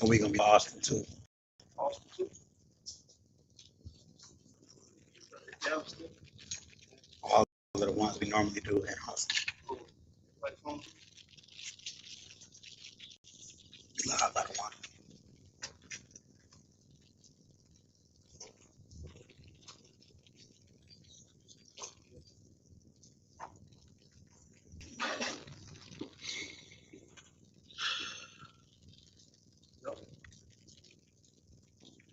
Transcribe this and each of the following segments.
And we're gonna be Austin too. Austin too. Galveston. All of the ones we normally do in Austin. Like home. A lot of ones.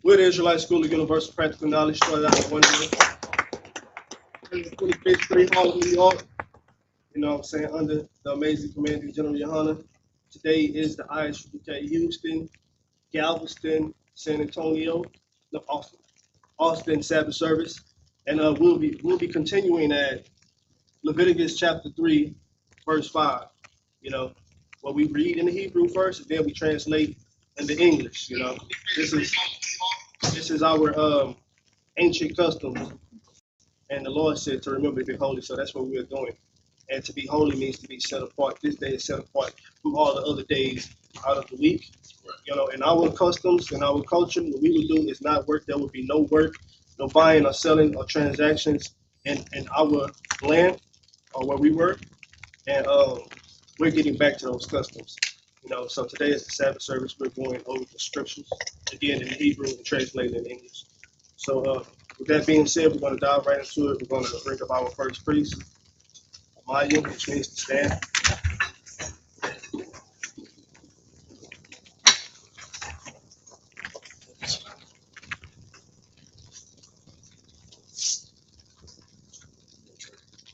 We're the Israelite School of Universal Practical Knowledge, started out in 125th Street, Harlem, New York. You know what I'm saying? Under the amazing Commanding General YAHANNA. Today is the I.S.U.P.K Houston, Galveston, San Antonio, no, Austin Sabbath service. And we'll be continuing at Leviticus chapter 3, verse 5. You know, what we read in the Hebrew first, and then we translate into English. You know, this is our ancient customs, and the Lord said to remember to be holy. So that's what we're doing. And to be holy means to be set apart. This day is set apart from all the other days out of the week. You know, in our customs, in our culture, what we would do is not work. There would be no work, no buying or selling or transactions in our land or where we work. And we're getting back to those customs. You know, so today is the Sabbath service. We're going over the scriptures, again in the Hebrew and translated in English. So with that being said, we're going to dive right into it. We're going to bring up our first priest, Maya, which means to stand.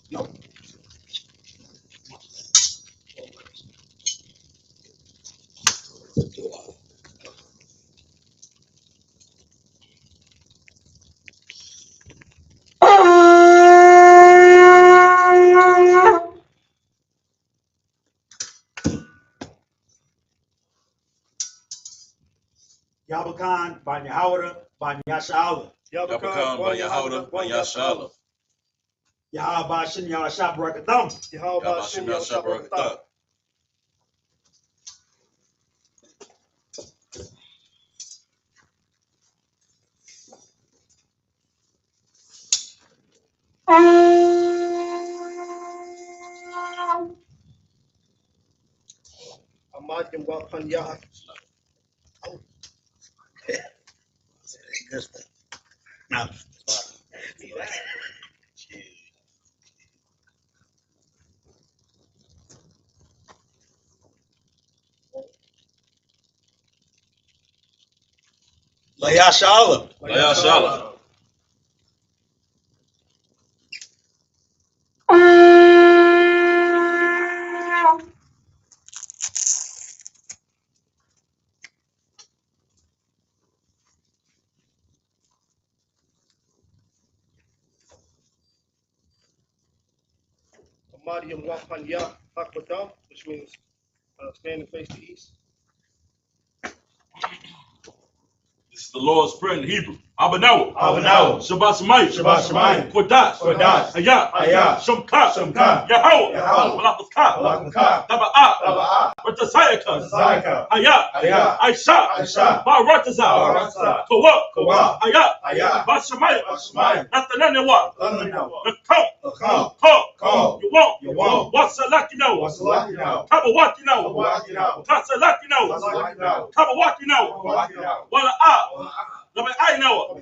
No. Yabakan, Banyahawada, Banyashala. Yabakan, Banyahawada, Banyashala. Yahabashin, Yahashab Rakatham. Yahabashin, Yahashab. Amadim Wapan Yah. Oh. Good stuff. No. Layashala. Layashala. Amadim Wapan Yah Hakwadam, which means stand and face the east. This is the Lord's Prayer in Hebrew. Abanawa. Shabbat Shemayim. Kodash. Ayah. Shumka. Yahweh. Malakaka. Taba'a. Ratasayaka. Ayah. Aisha. Baratazah. Kawa. Ayah. Bashamayim. Nathananewa. The come. You won't. Wasalakino. Kabawakino. Tasalakino. Kabawakino. Wala'a. I know.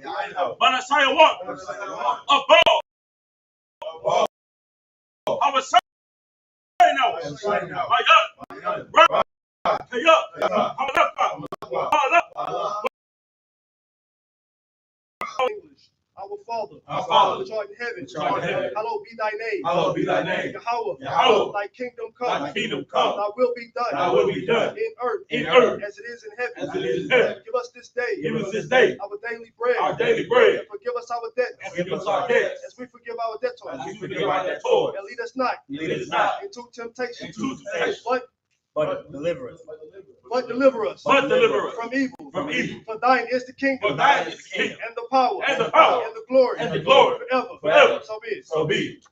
But I say what? Above. I was saying no. Our Father, which art in heaven, hallowed be thy name. Yahweh, thy kingdom come. Thy will be done. In earth, as it is in heaven. Give us this day. Our daily bread. And forgive us our debts. As we forgive our debtors. And lead us not. Into temptation. But but deliver us. But deliver us But deliver us from evil. from evil. For thine is the kingdom, For thine is the kingdom, and the power, and the power, and the glory, and the glory, forever. forever. So be it. So be it.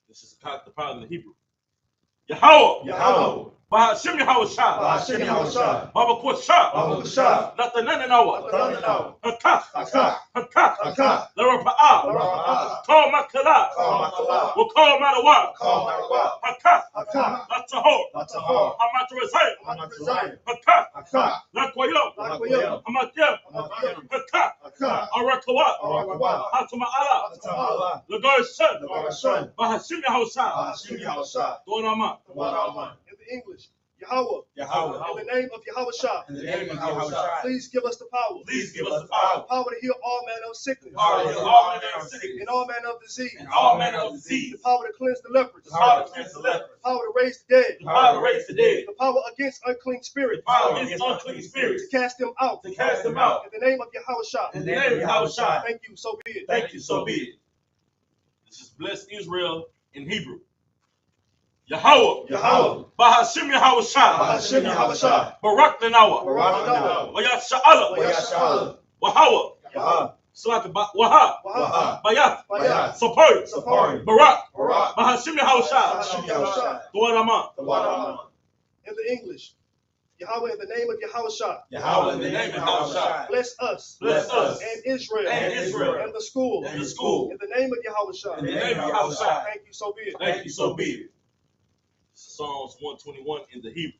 This is the power in the Hebrew. Yahweh. Yahweh. Bahashim Yahweh Shah. Bahashim Yahweh Shah. Baba Kwasha. Baba Kwasha. Natananawa. Natananawa. Hakah. Hakah. Hakah. Hakah. Larapa'a. Larapa'a. Call Makala. Call Makala. Wakal Manawa. Call Manawa. Hakah. Hakah. Latahor. Latahor. Hamatrazai. Hamatrazai. Hakah. Hakah. Lakwayom. Lakwayom. Hamatyam. Hamatyam. Hakah. Hakah. Arakawa. Arakawa. Hatama'ala. Hatama'ala. Lagar's son. Lagar's son. Bahashim Yahweh Shah. Bahashim Yahweh Shah. Dorama. In the English, Yahweh. Yahweh. In the name of Yahweh Shah. In the name of Yahweh Shah. Please give us the power. Please give us the power. Power to heal all manner of sickness. Power to heal all manner of sickness. And all manner of disease. And all manner of disease. The power to cleanse the lepers. The power to cleanse the lepers. The power to raise the dead. The power to raise the dead. The power against unclean spirits. The power against unclean spirits. To cast them out. To cast them out. In the name of Yahweh Shah. In the name of Yahweh Shah. Thank you, so be it. Thank you, so be it. This is bless Israel in Hebrew. Yahweh. Yahweh. Bahashim Yahweh Shah. Bahashim Yahweh Shah. Barak Lenawa. Barak Lenawa. Wayasha'ala. Wayasha'ala. Wahawa. Yahweh. Salaka Waha. Waha. Bayat. Bayat. Sapori. Sapori. Barak. Barak. Bahashim Yahweh Shah. Bahashim Yahweh Shah. Duarama. In the English, Yahweh, in the name of Yahweh Shah. Yahweh. In the name of Yahweh Shah. Bless us. Bless us. And Israel. And Israel. And the school. And the school. In the name of Yahweh Shah. In the name of Yahweh Shah. Thank you, so be it. Thank you, so be it. Psalms 121 in the Hebrew.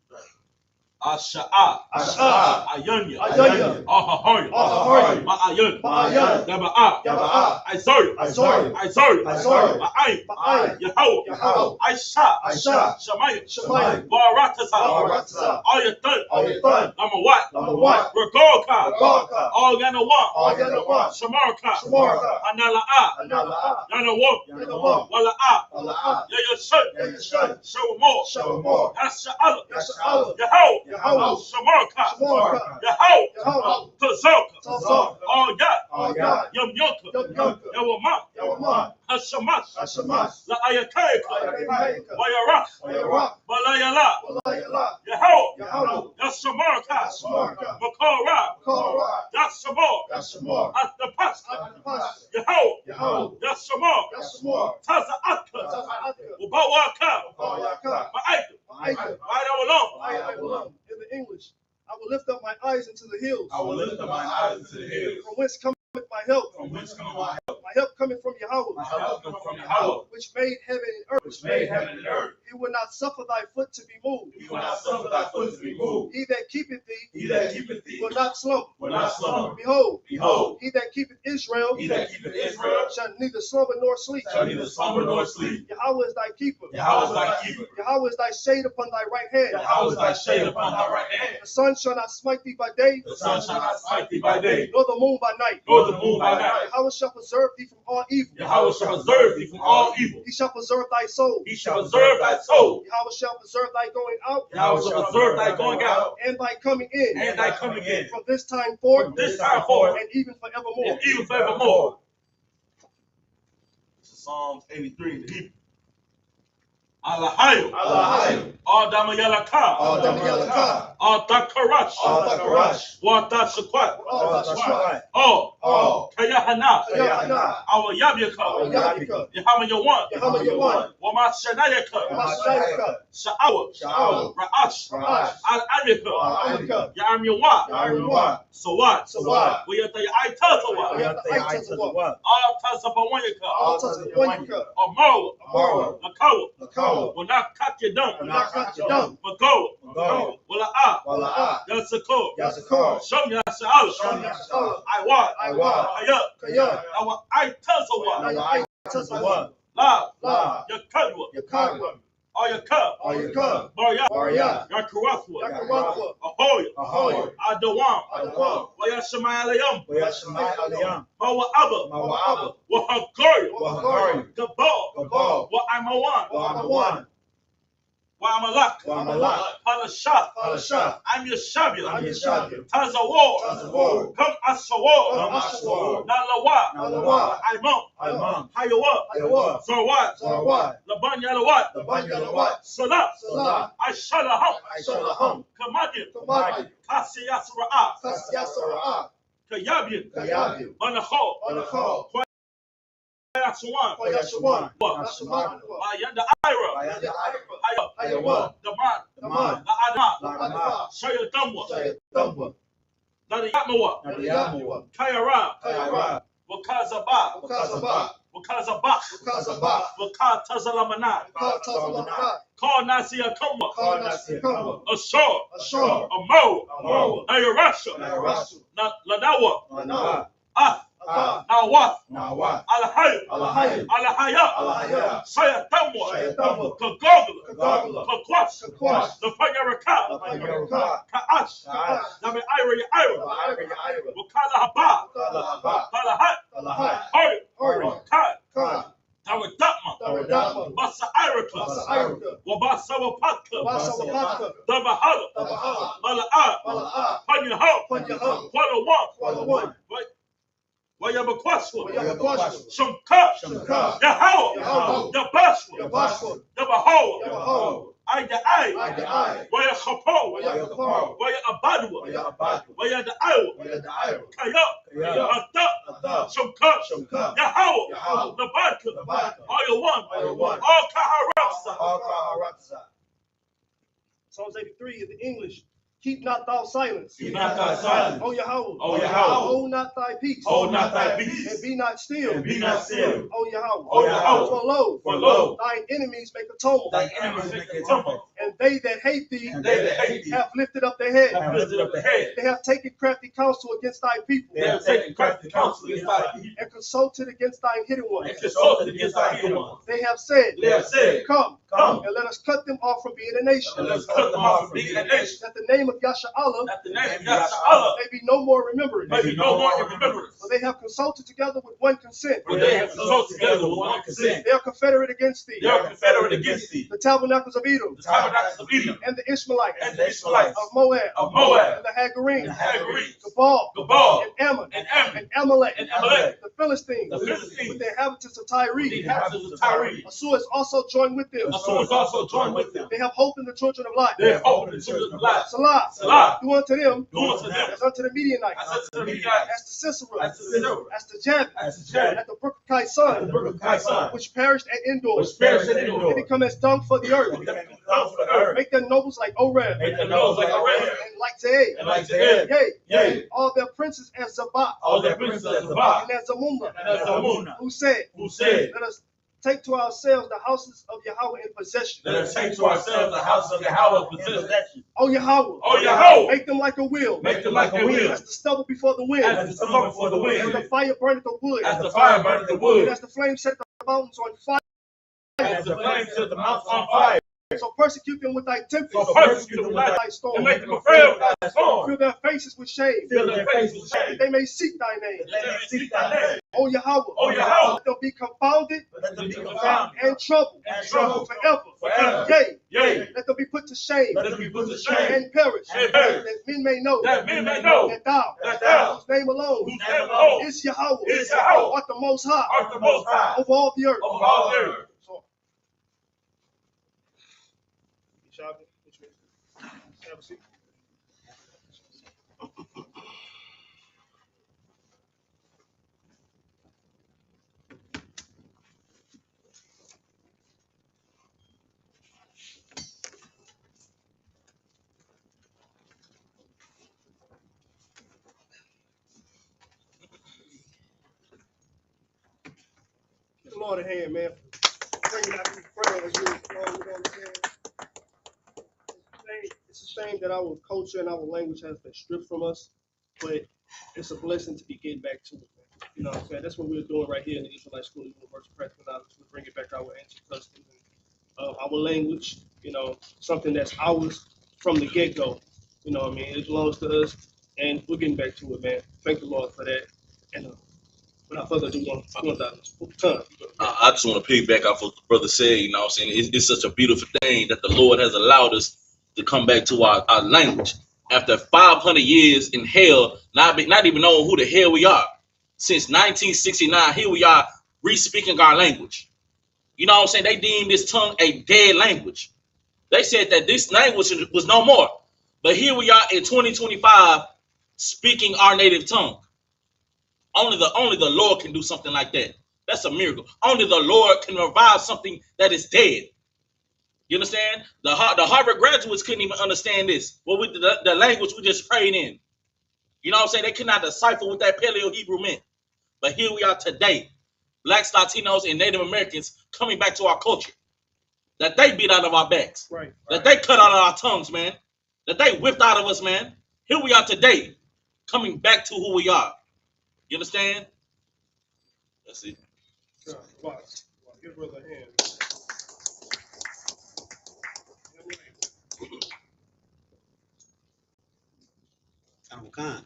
Asha'a. Asha'a. Ayanya. Ayanya. Ahahaya. Ahahaya. Ma'ayan. Ma'ayan. Yaba'a. Yaba'a. Isori. Isori. Isori. Isori. Ma'ay. Ma'ay. Yahweh. Yahweh. Aisha. Aisha. Shamaya. Shamaya. Baratasa. Baratasa. Ayatan. Ayatan. Namawat. Namawat. Regoka. Regoka. All Yanawa. All Yanawa. Shamarka. Shamarka. Anala'a. Anala'a. Yanawa. Yanawa. Wala'a. Wala'a. Yayashun. Yayashun. Show more. Show more. Yasha'ala. Yasha'ala. Yahweh. Yahweh. Shamarka. Shamarka. Yahweh. Yahweh. Tazaka. Tazaka. All Yat. All Yat. Yum Yunka. Yum Yunka. Yawama. Yawama. Hashamash. Hashamash. La Ayakaika. Ayakaika. Wayarak. Wayarak. Balayala. Walayala. Yahweh. Yahweh. Yashamarka. Yashamarka. Makora. Korah. Yashamor. Yashamor. Atapas. Atapas. Yahweh. Yahweh. Yashamor. Yashamor. Taza'atka. Taza'atka. Ubawaka. Ubawaka. Ma'aika. Ma'aika. Right I belong. In the English, I will lift up my eyes into the hills. I will lift up my eyes into the hills. From whence cometh my help? From whence cometh my help? My help coming from Yahweh. My help cometh from Yahweh, Which made heaven and earth. which made heaven and earth. He will not suffer thy foot to be moved. He will not suffer thy foot to be moved. He that keepeth thee He that keepeth thee will not slumber. will not slumber. Behold, Behold, he that keepeth Israel he that keepeth Israel shall neither slumber nor sleep. shall neither slumber nor sleep. Yahweh is thy keeper. Yahweh is thy keeper. Yahweh is thy shade upon thy right hand. Yahweh is thy shade upon thy right hand. The sun shall not smite thee by day, The sun shall not smite thee by day, nor the moon by night. Nor the moon by night. Yahweh shall preserve thee from all evil. Yahweh shall preserve thee from all evil. He shall preserve thy soul. He shall preserve thy soul. Yahweh shall preserve thy going out Yahweh shall preserve thy going out and thy coming in and thy coming in. from this time forth From this time forth and even forevermore. and even forevermore. This is Psalms 83 in the Hebrew. Alahayo. Alahayo. Adamayalaka. Adamayalaka. Adakarash. Adakarash. Wadashakwat. Adashkwat. Oh. Kayahana. Kayahana. Our Yabyaka. Yabika. Yahamayawan. Yahamayawan. Wamashanayaka. Mashayaka. Sha'awa. Sha'awa. Ra'ash. Ra'ash. Al-Amyaka. Al-Amyaka. Ya'amyawa. Ya'amyawa. Sawat. Sawat. Wiyatayaitazawa. Yatayaitazawa. Al-Tazabawanyaka. Al-Tazabawanyaka. Amara. Amara. Lakawa. Lakawa. Wanakakidam. Wanakakidam. Magawa. Magawa. Wala'a. Wala'a. Yasakor. Yasakor. Sham Yasa'al. Sham Yasa'al. Iwad. Iwad. Kaya. Kaya. Awa Aitazawa. Yatayaitazawa. La. La. Yakadwa. Yakadwa. Ayaka. Ayaka. Barya. Barya. Yakarathwa. Yakarathwa. Ahoy. Ahoy. Adawam. Adawam. Wayashamayaliyam. Wayashamayaliyam. Mawa'aba. Mawa'aba. Wahagari. Wahagari. Gabal. Gabal. Wa'amawan. Wa'amawan. Wa'amalak. Palasha. I'm your Shabia. Tazawar. Come Asawar. Nalawa. Imam. Hayawa. Zarwat. Laban Yalawat. Salah. I.S.U.P.K. Kamadin. Kasiyas Ra'ah. Kayabian. Manachol. Yaswan. Yanda Ira. Ayawa. Daman. La'adma. Shayatamba. Nadiyatmawa. Kayara. Wakazabak. Wakatazalamana. Call Nasia Tumba. Ashore. Amo. Nayarasha. Ladawa. Nawaf. Alahaya. Sayatamo. Kagogla. Kakwas. Lafayaraka. Ka'ash. Nami Ira. Wakala Haba. Kalahat. Hori. Tawadatma. Basa Iraka. Wabasawa Patka. Dabahala. Mala'a. Panyaho. Qualawan. Wayabakwaswa. Shumka. Yahawah. Yabaswa. Yabahawa. Ayda. Wayachapo. Wayabadwa. Wayadaiwa. Kaya. Ata. Shumka. Yahawah. Nabadka. Ayawan. All Kaharaksa. Psalms 83 in the English. Keep not thou silence. Keep not thy silence. O Yahweh. O Yahweh. Hold not thy peace. Hold not thy peace. And be not still. And be not still. O Yahweh. O Yahweh. For lo, For lo, thine enemies make a tumult. thy enemies make a tumult. And they that hate thee And they that hate thee have lifted up their head. have lifted up the head. They have taken crafty counsel against thy people. They have taken crafty counsel against thy people. And consulted against thine hidden ones. And consulted against thy hidden ones. They have said, They have said, Come, Come, and let us cut them off from being a nation. and let's cut them off from being a nation. That the name of Yashar'Allah That the name of Yashar'Allah may be no more remembered. may be no more in remembrance. For they have consulted together with one consent. For they have consulted together with one consent. They are confederate against thee. They are confederate against thee. The tabernacles of Edom, The tabernacles of Edom, and the Ishmaelites, and the Israelites, of Moab, of Moab, and the Hagarenes, and the Hagarenes, Gebal, Gebal, and Ammon, and Ammon, and Amalek, and Amalek, the Philistines, the Philistines, with the inhabitants of Tyre. the inhabitants of Tyre. Assur is also joined with them. Assur is also joined with them. They have hope in the children of Lot. They have opened the children of life. Salah, Salah, do unto them do unto them as unto the Midianites, as unto the Midianites, as to Sisera, as to Sisera, as to Jabin, as to Jabin, at the brook of as the Kaisan, brook of Kaisan, which perished at Endor, which perished at and Endor, become as dung for the earth. and became dung for the earth. Make their nobles like Oreb, Make their nose like a ram, and like Ze'ed, and like Ze'ed. Yea, Yea, all their princes as Zabak, all their princes as Sabbath, and as Zamunna, and as Amunah, who said, Let us take to ourselves the houses of Yahweh in possession. let us take to ourselves the house of Yahweh in possession. O Yahweh, O Yahweh, make them like a wheel, make them like a wheel, as the stubble before the wind, as the smoke before the as the wind, fire burneth the wood, as the fire burneth the and wood, as the flame set the mountains on fire. as the flames set the mountains on fire. So persecute them with thy tempest, So persecute them with thy and storm. make them afraid of thy storm. Fill their faces with shame, Fill their faces with shame. that they may seek thy name. Let them seek thy name. O Yahweh, O Yahweh, let them be confounded let them be confounded and troubled and troubled forever. forever. Yea, Yea, let them be put to shame let them be put to shame, and perish, and perish, that men may know that men may know that thou, that thou, whose name alone whose name alone is Yahweh, is Yahweh, art the most high art the most high over all the earth. over all the earth. So, have a seat. Give the Lord a hand, man. Bringing out these prayers, you know what I'm saying? It's a shame that our culture and our language has been stripped from us, but it's a blessing to be getting back to it, man. You know what I'm saying? That's what we're doing right here in the Israelite School of Universal Practical Knowledge. We're bringing back our ancient customs and our language, you know, something that's ours from the get-go. You know what I mean? It belongs to us, and we're getting back to it, man. Thank the Lord for that. And Without further ado, going down time. I just want to piggyback off what the brother said. You know what I'm saying? It's such a beautiful thing that the Lord has allowed us to come back to our language. After 500 years in hell, not even knowing who the hell we are. Since 1969, here we are re-speaking our language. You know what I'm saying? They deemed this tongue a dead language. They said that this language was no more. But here we are in 2025 speaking our native tongue. Only the Lord can do something like that. That's a miracle. Only the Lord can revive something that is dead. You understand? The Harvard graduates couldn't even understand this. Well, with the language we just prayed in. You know what I'm saying? They could not decipher what that Paleo Hebrew meant. But here we are today. Blacks, Latinos, and Native Americans coming back to our culture. That they beat out of our backs. Right. That they cut out of our tongues, man. That they whipped out of us, man. Here we are today. Coming back to who we are. You understand? That's it. Watch. Give brother a hand. Khan.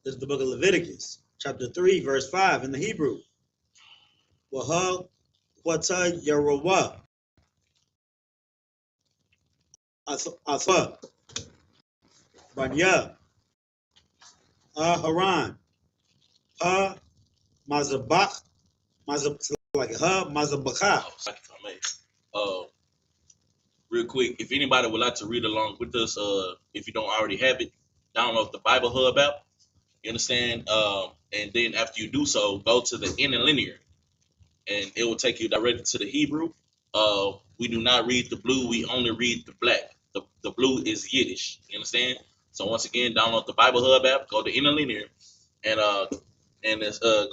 This is the book of Leviticus, chapter 3, verse 5 in the Hebrew. Wahal Wata Yerowa. Asa. Banya. Haran. Mazabak. Mazabaka. Real quick, if anybody would like to read along with us, if you don't already have it, download the Bible Hub app. You understand? And then after you do so, go to the interlinear, and it will take you directly to the Hebrew. We do not read the blue; we only read the black. The blue is Yiddish. You understand? So once again, download the Bible Hub app, go to interlinear, and go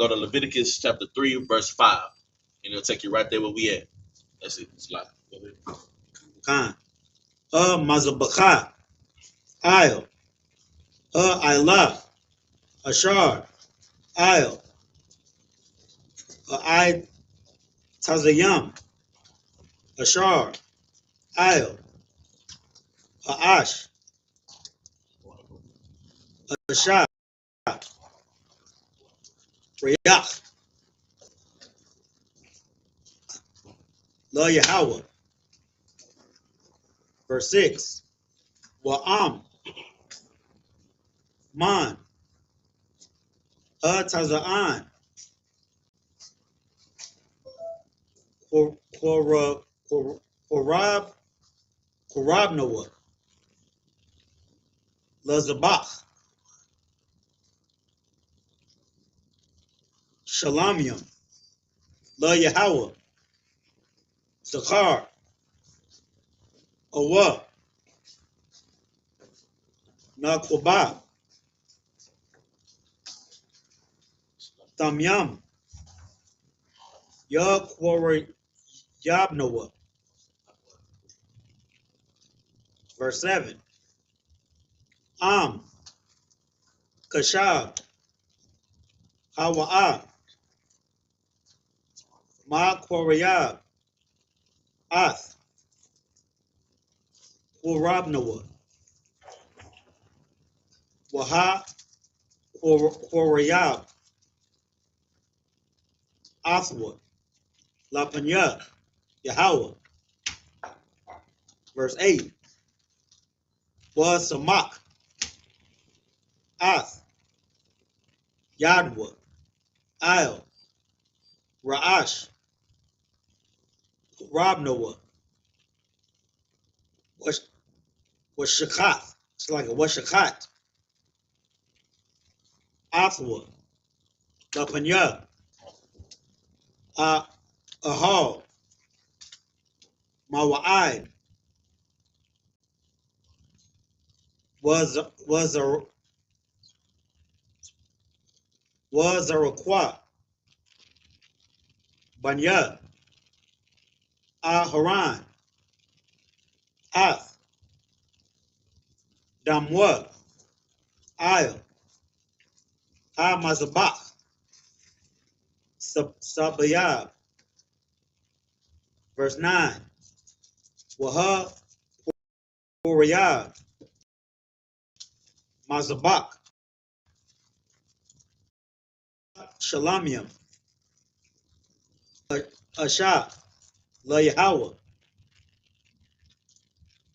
to Leviticus chapter 3, verse 5, and it'll take you right there where we at. That's it. It's like. Khan. Mazabaka. Isle. Ilah. Ashar. Isle. I Tazayam. Ashar. Isle. Ash. Ashar. Riyach. La Yahweh. Verse 6. Wa'am. Man. Taza'an. Korab Noah. La Zabach. Shalamium. La Yahweh. Zachar. Awa. Nakwabah. Tamyam. Yakwari Yabnoah. Verse 7. Am. Kashab. Hawa'ah. Ma Korayab. Ath. Korabnoah. Waha Korayab. Athwa. Lapanya. Yahweh. Verse 8. Was Samak. Ath. Yadwa. Al. Ra'ash. Rabnoah. Washakat. It's like a Washakat. Athwa. Lapanya. Ahal. Mawa'id. Was a Rakwa. Banya. Haran. Ath. Damwa. Ayah. Mazabach. Sabayab. Verse 9. Waha Korayab. Mazabach. Shalamium. Asha. La Yahweh.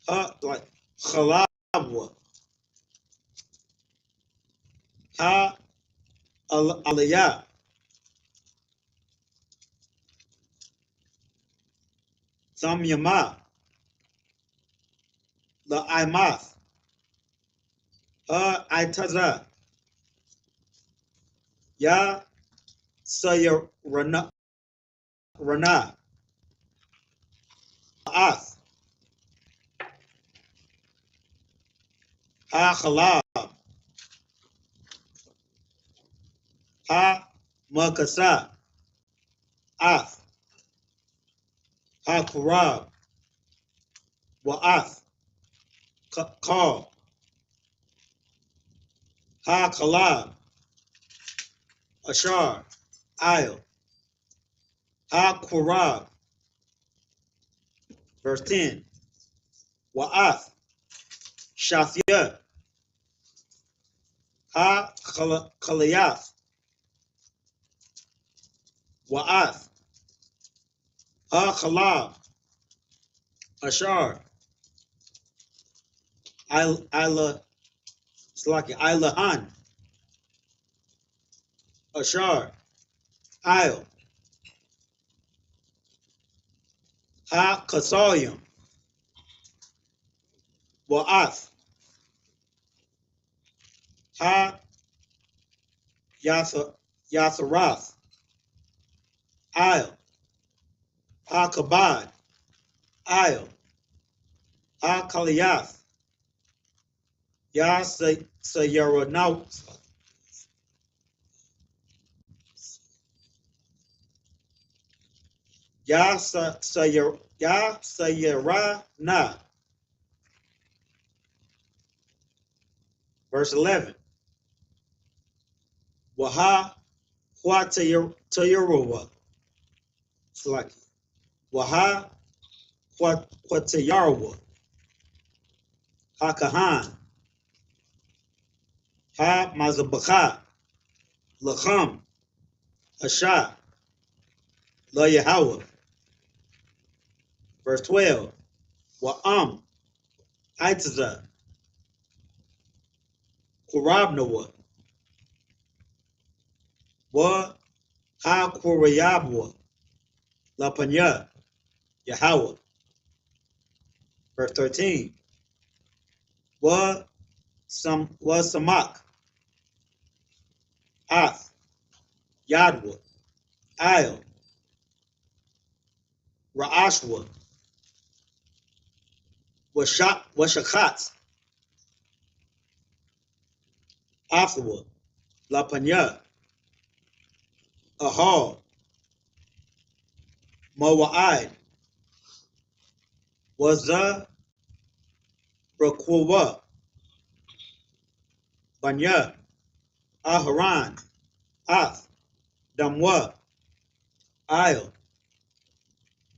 Ha like Chalabwa. Ha Aliyah. Sam Yama. La Imath. Ha Itaza. Ya Sayar Rana. Ath. Ha Khalab. Ha Makasa. Ath. Ha Kurab. Wa'ath. Call. Ha Kalab. Ashar. Isle. Ha Kurab. Verse 10. Wa'ath. Shathia. Ha Kalayath. Wa'ath. Ha Khalab. Ashar. Ila Slaki. Ilahan. Ashar. Isle. Ha Kasayim. Wa'ath. Ha Yatharath. Isle. Ha Kabad. Isle. Ha Kaliyath. Ya Sayaranaut. Ya Sayarana. Verse 11. Waha Huatayarwa. Slaki. Waha Huatayarwa. Ha Kahan. Ha Mazabakha. Lacham. Asha. La Yahweh. Verse 12. Wa'am. Aitaza. Kurabnawa. Wa Ha Kurayabwa. La Panya. Yahweh. Verse 13. Wa Samak. Ath. Yadwa. Isle. Ra'ashwa. Washakat. Afwa. La Panya. Ahal. Mawa'id. Waza. Rakwa. Banya. Aharan. Ath. Damwa. Isle.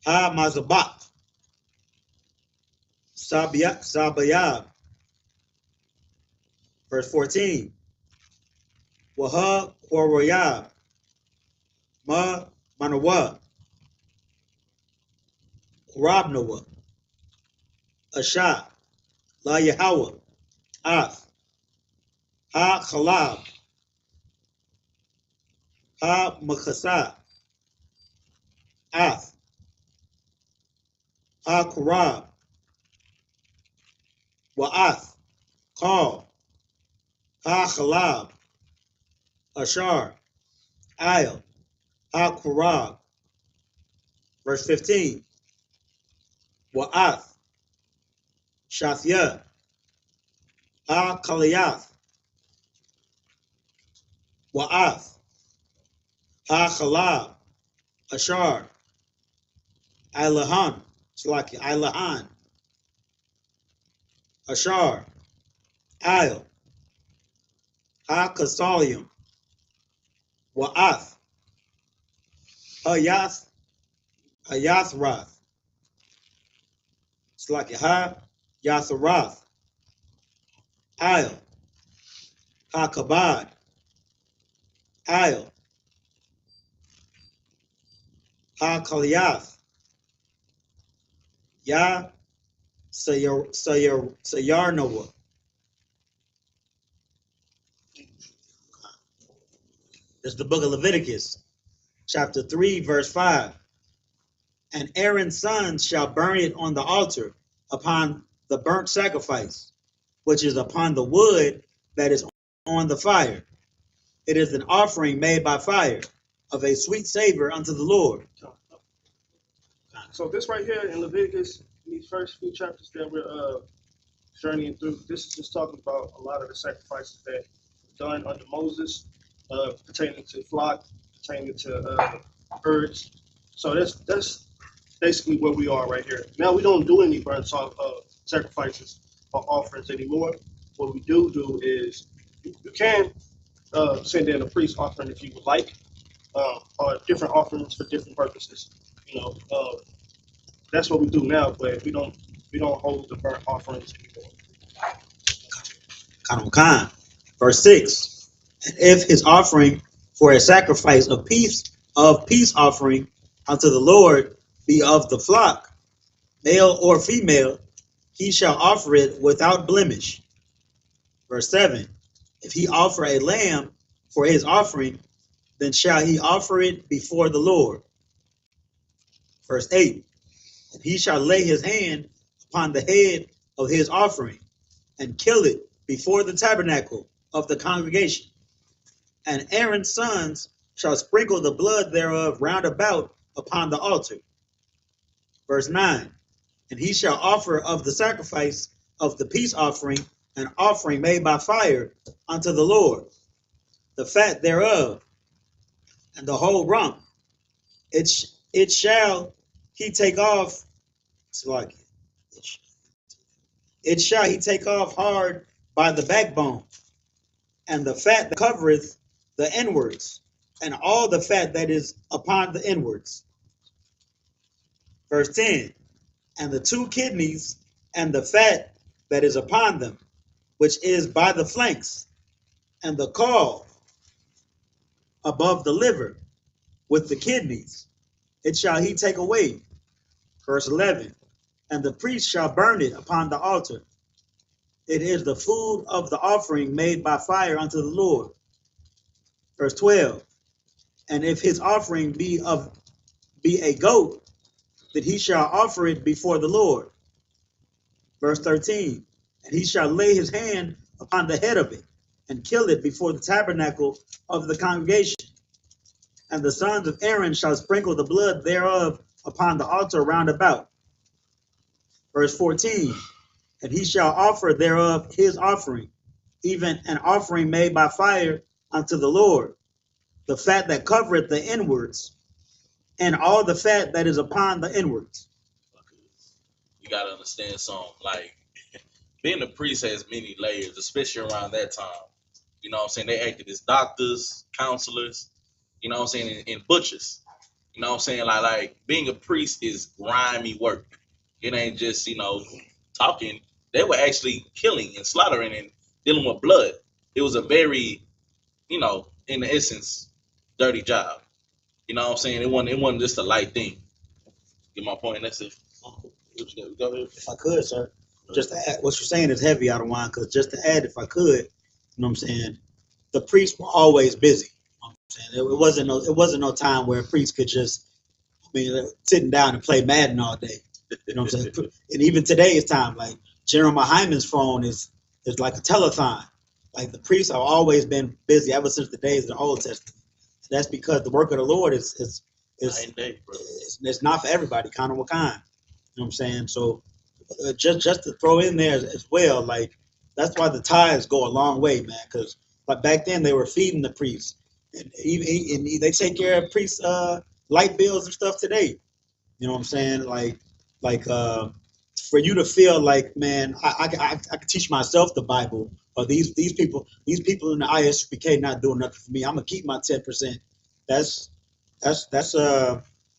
Ha Mazabak. Sabayab. Verse 14. Waha Quarayab. Ma Manawa. Qurabnawa. Asha. La Yahweh. Ath. Ha Khalab. Ha Makasa. Ath. Ha Kurab. Wa'ath. Call. Ha Khalab. Ashar. Isle. Ha Kurab. Verse 15. Wa'ath. Shathia. Ha Kaliyath. Wa'ath. Ha Khalab. Ashar. Ilahan. Slaki. Ilahan. Ashar. Isle. Ha Kasalium. Wa'ath. Hayath. Hayathrath. Slaki. Ha Yatharath. Isle. Ha Kabad. Isle. Ha Kaliyaf, Ya Sayarnoah. This is the book of Leviticus, chapter 3, verse 5. And Aaron's sons shall burn it on the altar upon the burnt sacrifice, which is upon the wood that is on the fire. It is an offering made by fire, of a sweet savor unto the Lord. So this right here in Leviticus, in these first few chapters that we're journeying through, this is just talking about a lot of the sacrifices that were done under Moses, pertaining to flock, pertaining to herds. So that's basically where we are right here. Now we don't do any burnt sacrifices or offerings anymore. What we do is you can send in a priest offering if you would like, or different offerings for different purposes. That's what we do now, but we don't hold the burnt offerings anymore. Khan. Verse 6. And if his offering for a sacrifice of peace offering unto the Lord be of the flock, male or female, he shall offer it without blemish. Verse 7. If he offer a lamb for his offering, then shall he offer it before the Lord. Verse 8. And he shall lay his hand upon the head of his offering and kill it before the tabernacle of the congregation. And Aaron's sons shall sprinkle the blood thereof round about upon the altar. Verse 9. And he shall offer of the sacrifice of the peace offering an offering made by fire unto the Lord, the fat thereof, and the whole rump. It shall he take off, it shall he take off hard by the backbone, and the fat that covereth the inwards, and all the fat that is upon the inwards. Verse 10. And the two kidneys, and the fat that is upon them, which is by the flanks, and the caul above the liver, with the kidneys, it shall he take away. Verse 11. And the priest shall burn it upon the altar. It is the food of the offering made by fire unto the Lord. Verse 12. And if his offering be a goat, that he shall offer it before the Lord. Verse 13. And he shall lay his hand upon the head of it, and kill it before the tabernacle of the congregation. And the sons of Aaron shall sprinkle the blood thereof upon the altar round about. Verse 14. And he shall offer thereof his offering, even an offering made by fire unto the Lord, the fat that covereth the inwards, and all the fat that is upon the inwards. You gotta understand something. Like, being a priest has many layers, especially around that time. You know what I'm saying? They acted as doctors, counselors, you know what I'm saying, and butchers. You know what I'm saying? Like being a priest is grimy work. It ain't just, talking. They were actually killing and slaughtering and dealing with blood. It was a very, in the essence, dirty job. You know what I'm saying? It wasn't just a light thing. Get my point? That's it. Go ahead. If I could, sir, just to add, what you're saying is heavy out of line, because just to add, if I could, you know what I'm saying, the priests were always busy. You know what I'm saying? It wasn't no time where a priest could just, sitting down and play Madden all day. You know what I'm saying? And even today's time, like General Mahaiman's phone is like a telethon. Like the priests have always been busy ever since the days of the Old Testament. So that's because the work of the Lord is it's not for everybody. Kind of what kind. You know what I'm saying? So just to throw in there as well, like that's why the tithes go a long way, man. Because like back then they were feeding the priests, and they take care of priests' light bills and stuff today. You know what I'm saying? Like for you to feel like, man, I can teach myself the Bible, or these people in the I.S.U.P.K not doing nothing for me. I'm gonna keep my 10%. That's I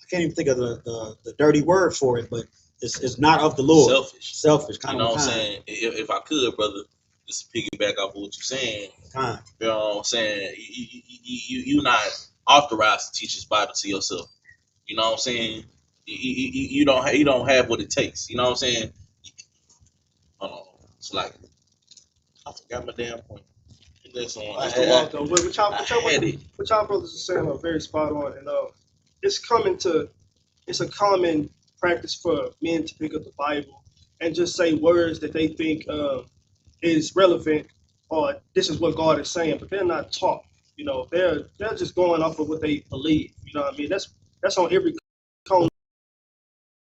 can't even think of the dirty word for it, but it's not of the Lord. Selfish. Kind You know of. what I'm saying? If I could, brother, just to piggyback off of what you're saying. Kind. You know what I'm saying? You're not authorized to teach this Bible to yourself. You know what I'm saying? You don't have what it takes. You know what I'm saying? Hold on. It's like I forgot my damn point. That's on. Mr. Walter, had what y'all brothers are saying are very spot on, and it's a common practice for men to pick up the Bible and just say words that they think is relevant, or this is what God is saying, but they're not taught. You know, they're just going off of what they believe. You know what I mean? That's on every corner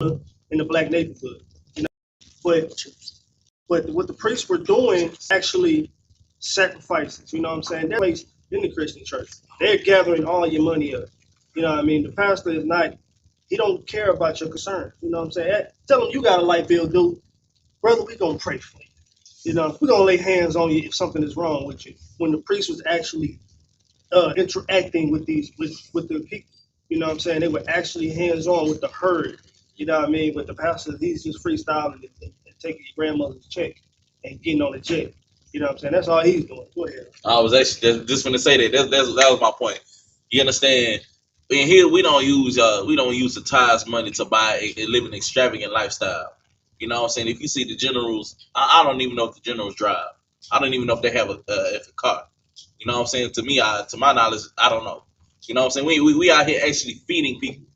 in the black neighborhood. You know, but what the priests were doing actually sacrifices. You know what I'm saying? That place in the Christian church, they're gathering all your money up. You know what I mean? The pastor is not. He don't care about your concerns. You know what I'm saying? Hey, tell him you got a light bill due, brother. We gonna pray for you. You know, we're gonna lay hands on you if something is wrong with you. When the priest was actually interacting with the people, you know what I'm saying? They were actually hands on with the herd. You know what I mean? With the pastor, he's just freestyling and taking your grandmother's check and getting on the jet. You know what I'm saying? That's all he's doing. Go ahead. I was actually just going to say that. That was my point. You understand? In here, we don't use the tithes money to buy and live an extravagant lifestyle. You know what I'm saying? If you see the generals, I don't even know if the generals drive. I don't even know if they have a car. You know what I'm saying? To me, to my knowledge, I don't know. You know what I'm saying? We out here actually feeding people.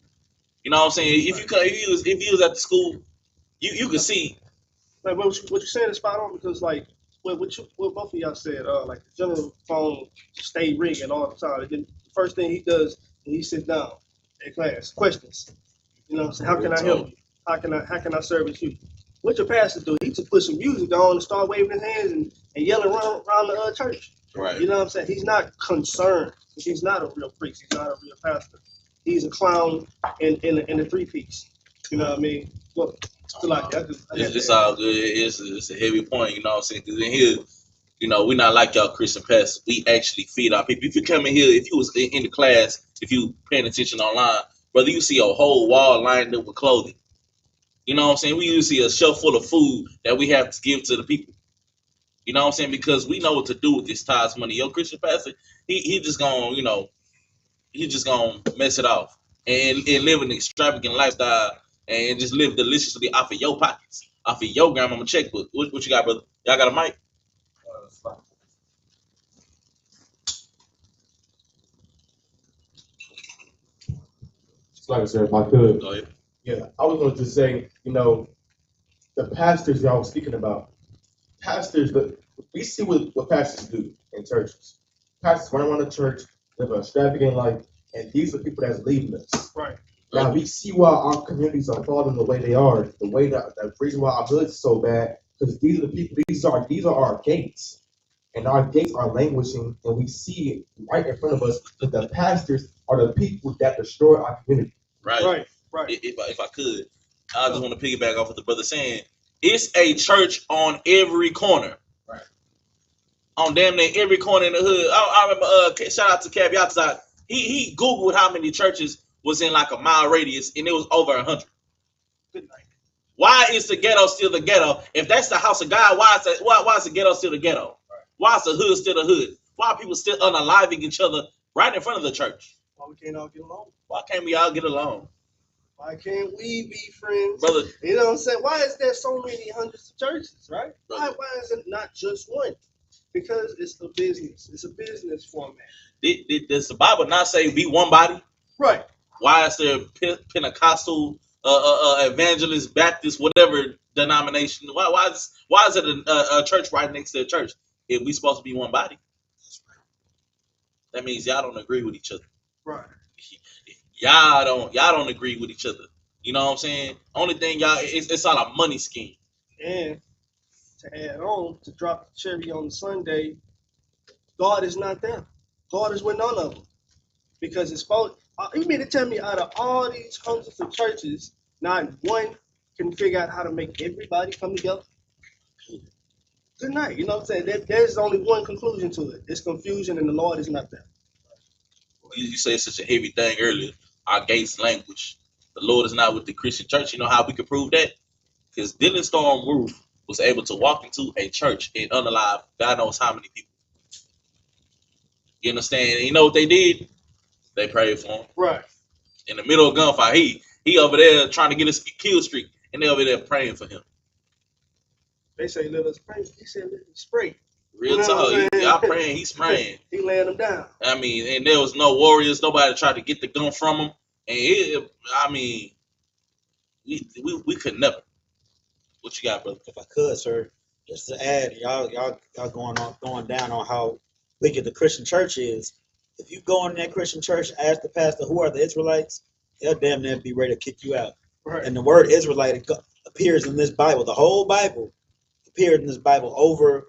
You know what I'm saying? If you was at the school, you could see. Like what you're saying is spot on, because like what both of y'all said, like the general phone stay ringing all the time. The first thing he does when he sits down in class, questions. You know what I'm saying? How can I help you? How can I service you? What your pastor do? He just put some music on and start waving his hands and yelling around the church. Right. You know what I'm saying? He's not concerned. He's not a real priest. He's not a real pastor. He's a clown in a three-piece. You know what I mean? Well, it's all good. It's a heavy point. You know what I'm saying? Because in here, you know, we're not like y'all Christian pastors. We actually feed our people. If you come in here, if you was in the class, if you paying attention online, brother, you see a whole wall lined up with clothing. You know what I'm saying? We usually see a shelf full of food that we have to give to the people. You know what I'm saying? Because we know what to do with this tithes money. Your Christian pastor, he just gonna, you know, he just gonna mess it off and live an extravagant lifestyle and just live deliciously off of your pockets, off of your grandmama checkbook. What you got, brother? Y'all got a mic? Like I said, if I could. Go ahead. Yeah, I was going to just say, you know, the pastors y'all was speaking about, pastors, but we see what pastors do in churches. Pastors run around the church, live an extravagant life, and these are people that's leading us. Right. Now we see why our communities are falling the way they are, the way that the reason why our hood's so bad, because these are the people, these are our gates. And our gates are languishing, and we see it right in front of us, that the pastors are the people that destroy our community. Right. If I could, I just want to piggyback off what the brother saying. It's a church on every corner. Right. On damn near every corner in the hood. I remember, shout out to Cav outside. He Googled how many churches was in like a mile radius, and it was over 100. Good night. Why is the ghetto still the ghetto? If that's the house of God, why is the ghetto still the ghetto? Right. Why is the hood still the hood? Why are people still unaliving each other right in front of the church? Why we can't all get along? Why can't we all get along? Why can't we be friends? Brother, you know what I'm saying? Why is there so many hundreds of churches, right? Why is it not just one? Because it's a business. It's a business format. Does the Bible not say be one body? Right. Why is there Pentecostal, evangelist, Baptist, whatever denomination? Why is it a church right next to a church if we supposed to be one body? That means y'all don't agree with each other. Right. Y'all don't agree with each other. You know what I'm saying? Only thing it's all a money scheme. And to add on, to drop the cherry on Sunday, God is not there. God is with none of them. Because it's supposed, you mean to tell me out of all these hundreds of churches, not one can figure out how to make everybody come together? Good night. You know what I'm saying? There's only one conclusion to it. It's confusion, and the Lord is not there. You say such a heavy thing earlier. Our gates language. The Lord is not with the Christian church. You know how we can prove that? Because Dylan Storm Roof was able to walk into a church and unalive God knows how many people. You understand? And you know what they did? They prayed for him. Right. in the middle of a gunfight. He over there trying to get his kill streak, and they over there praying for him. They say let us pray. He said let us spray. Real You know what I'm talk. saying? Y'all praying, he's spraying. He laying them down. I mean, and there was no warriors. Nobody tried to get the gun from him. And I mean, we could never. What you got, brother? If I could, sir, just to add, y'all going down on how wicked the Christian church is. If you go in that Christian church, ask the pastor who are the Israelites, they'll damn near be ready to kick you out. Right. And the word Israelite appears in this Bible. The whole Bible appeared in this Bible over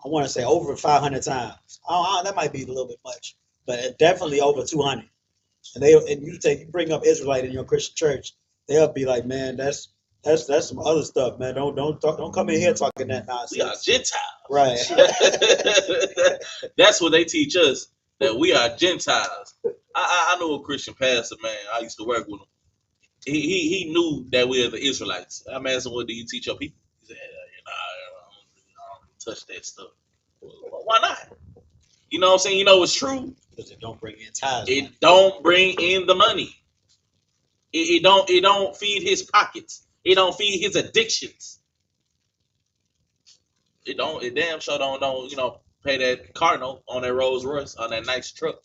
500 times. That might be a little bit much, but definitely over 200. And you bring up Israelite in your Christian church, they'll be like, man, that's some other stuff, man. Don't come in here talking that nonsense. We are Gentiles, right? That's what they teach us, that we are Gentiles. I know a Christian pastor, man. I used to work with him. He knew that we are the Israelites. I'm asking, what do you teach your people? He said, I don't touch that stuff. Well, why not? You know what I'm saying? You know it's true. Because it don't bring in tithes. It don't bring in the money. It don't feed his pockets. It don't feed his addictions. It damn sure don't pay that car note on that Rolls Royce on that nice truck.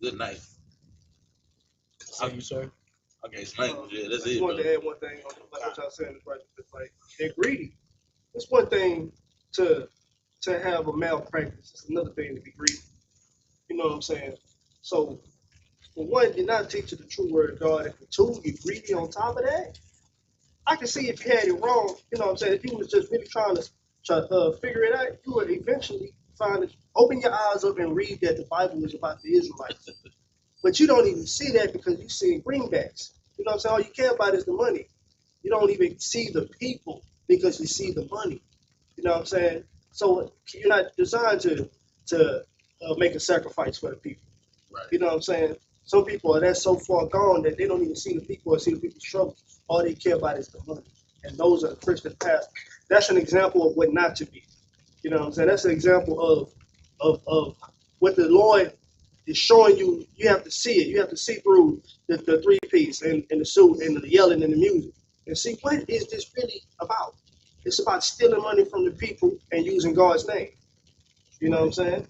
Good night. You, sir. Okay, it's language. Yeah, that's I just it. wanted to add one thing on what y'all saying. It's like they're greedy. It's one thing to have a malpractice. It's another thing to be greedy. You know what I'm saying? So, for one, you're not teaching the true word of God. And for two, you're greedy on top of that. I can see if you had it wrong. You know what I'm saying? If you was just really trying to figure it out, you would eventually open your eyes up and read that the Bible is about the Israelites. But you don't even see that because you see greenbacks. You know what I'm saying? All you care about is the money. You don't even see the people because you see the money. You know what I'm saying? So you're not designed to make a sacrifice for the people. Right. You know what I'm saying? Some people are so far gone that they don't even see the people or see the people's trouble. All they care about is the money. And those are the Christian pastors. That's an example of what not to be. You know what I'm saying? That's an example of what the Lord is showing you. You have to see it. You have to see through the 3-piece and the suit and the yelling and the music and see what is this really about. It's about stealing money from the people and using God's name. You know what I'm saying?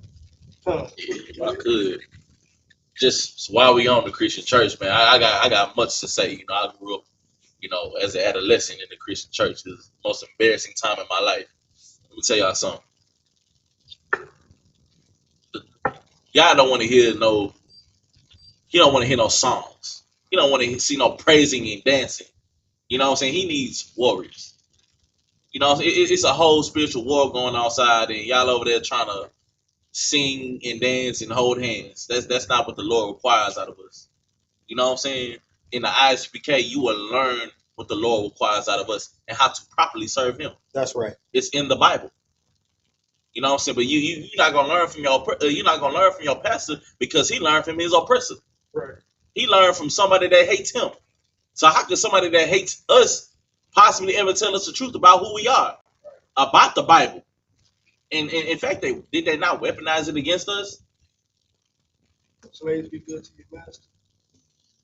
If I could, just while we on the Christian church, man, I got much to say. You know, I grew up, as an adolescent in the Christian church. It was the most embarrassing time in my life. Let me tell y'all something. Y'all don't want to hear no. He don't want to hear no songs. He don't want to see no praising and dancing. You know what I'm saying? He needs warriors. You know, it's a whole spiritual war going on outside, and y'all over there trying to sing and dance and hold hands. That's not what the Lord requires out of us. You know what I'm saying? In the I.S.U.P.K, you will learn what the Lord requires out of us and how to properly serve Him. That's right. It's in the Bible. You know what I'm saying? But you're not gonna learn from your pastor because he learned from his oppressor. Right. He learned from somebody that hates him. So how could somebody that hates us possibly ever tell us the truth about who we are, about the Bible? And in fact, did they not weaponize it against us? Slaves be good to your master.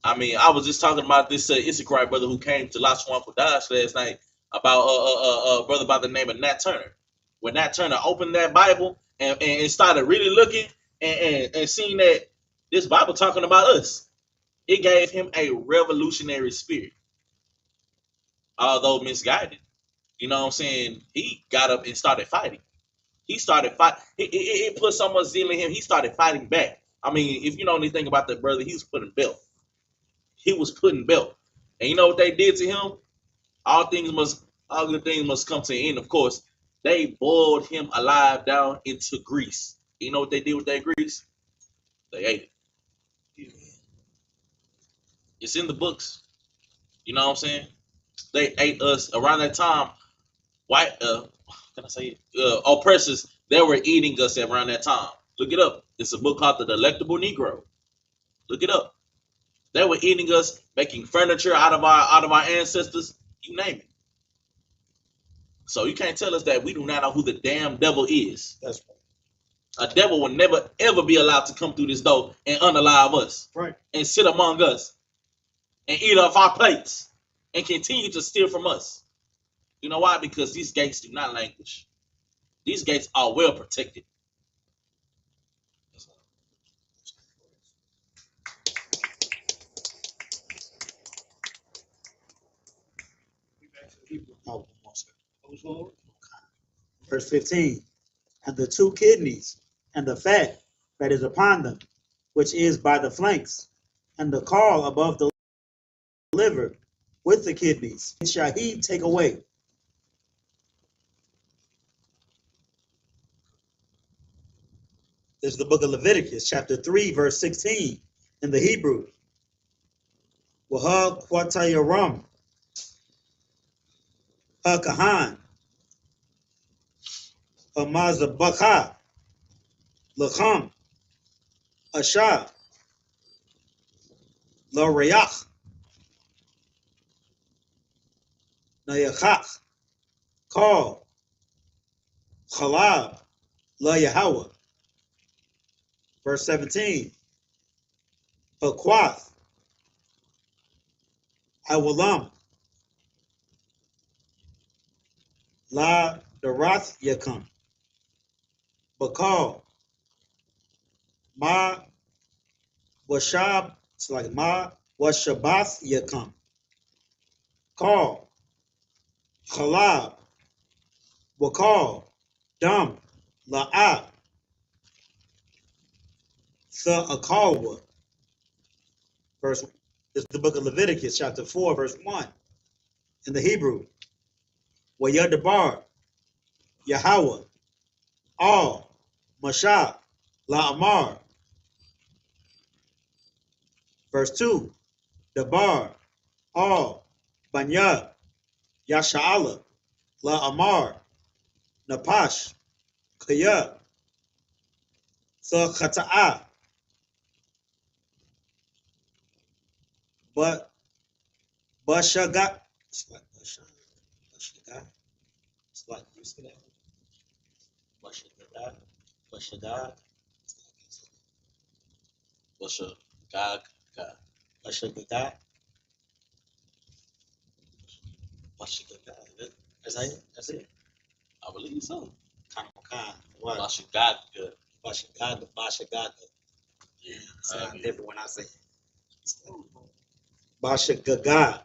I mean, I was just talking about this Isupk brother who came to Las Juan Kodash last night about a brother by the name of Nat Turner. When Nat Turner opened that Bible and started really looking and seeing that this Bible talking about us, it gave him a revolutionary spirit. Although misguided, you know what I'm saying? He got up and started fighting. He started fighting. It put so much zeal in him. He started fighting back. I mean, if you know anything about that brother, he was putting belt. He was putting belt. And you know what they did to him? All good things must come to an end, of course. They boiled him alive down into grease. You know what they did with that grease? They ate it. It's in the books. You know what I'm saying? They ate us around that time. Oppressors, they were eating us around that time. Look it up. It's a book called The Delectable Negro. Look it up. They were eating us, making furniture out of our ancestors. You name it. So you can't tell us that we do not know who the damn devil is. That's right. A devil will never ever be allowed to come through this door and unalive us. Right. And sit among us and eat off our plates and continue to steal from us. You know why? Because these gates do not languish. These gates are well protected. Oh, Who's more? verse 15. And the two kidneys, and the fat that is upon them, which is by the flanks, and the caul above the liver, with the kidneys, shall he take away. This is the book of Leviticus, chapter 3, verse 16, in the Hebrew. Wahal Kwatayaram, Hakahan, Hamazabaka, Lacham, Asha, La Rayach, Nayachach, Kal, Chalab, La Yahweh. Verse 17. Aquath, Awalam, La Darath Yakam, Bakal, Ma Washab, it's like Ma Washabath Yakam, Kal, Chalab, Wakal, Dam, La'ah, Akalwa. Verse, this is the book of Leviticus, chapter 4, verse 1, in the Hebrew. Wayadabar, Yahweh, Al, Mashah, La'amar. Verse 2, Dabar, Al, Banya, Yasha'ala, La'amar, Napash, Kaya, Khata'a, but Bashagat, it's like Bashagat, it's like Bashagat, Bashagat, Gog. Bashagat, Bashagat. That's it. I believe so. Kanakan. What? Bashagad. Bashagat. Yeah. Sound different when I say it. Bashagagat.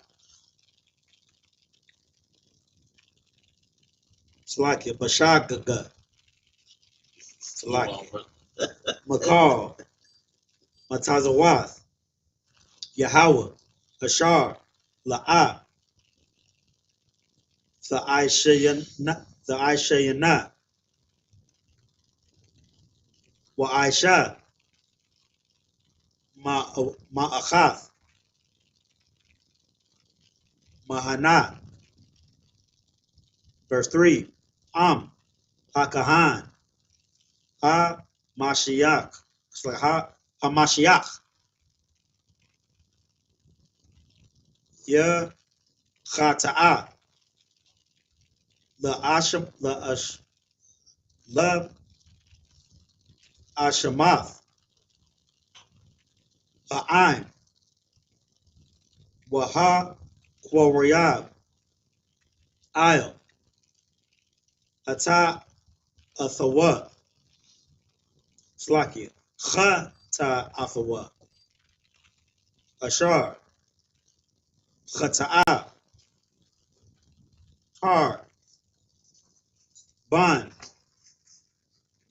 It's like it. Bashagagat. It's like it. Makal. Matazawath. Yahweh. Ashar. La'ah. The Aishayana. Wa Aisha. Ma'achath. Mahana. Verse 3. Hakahan. Ha-Mashiach. It's like Ha-Mashiach. Ya Chata'a. La Ashamath. Ha'aim. Waha Quariyab. Ayel. Ata Athawa. Slakia. Chata Athawa. Ashar. Chata'a. Har. Ban.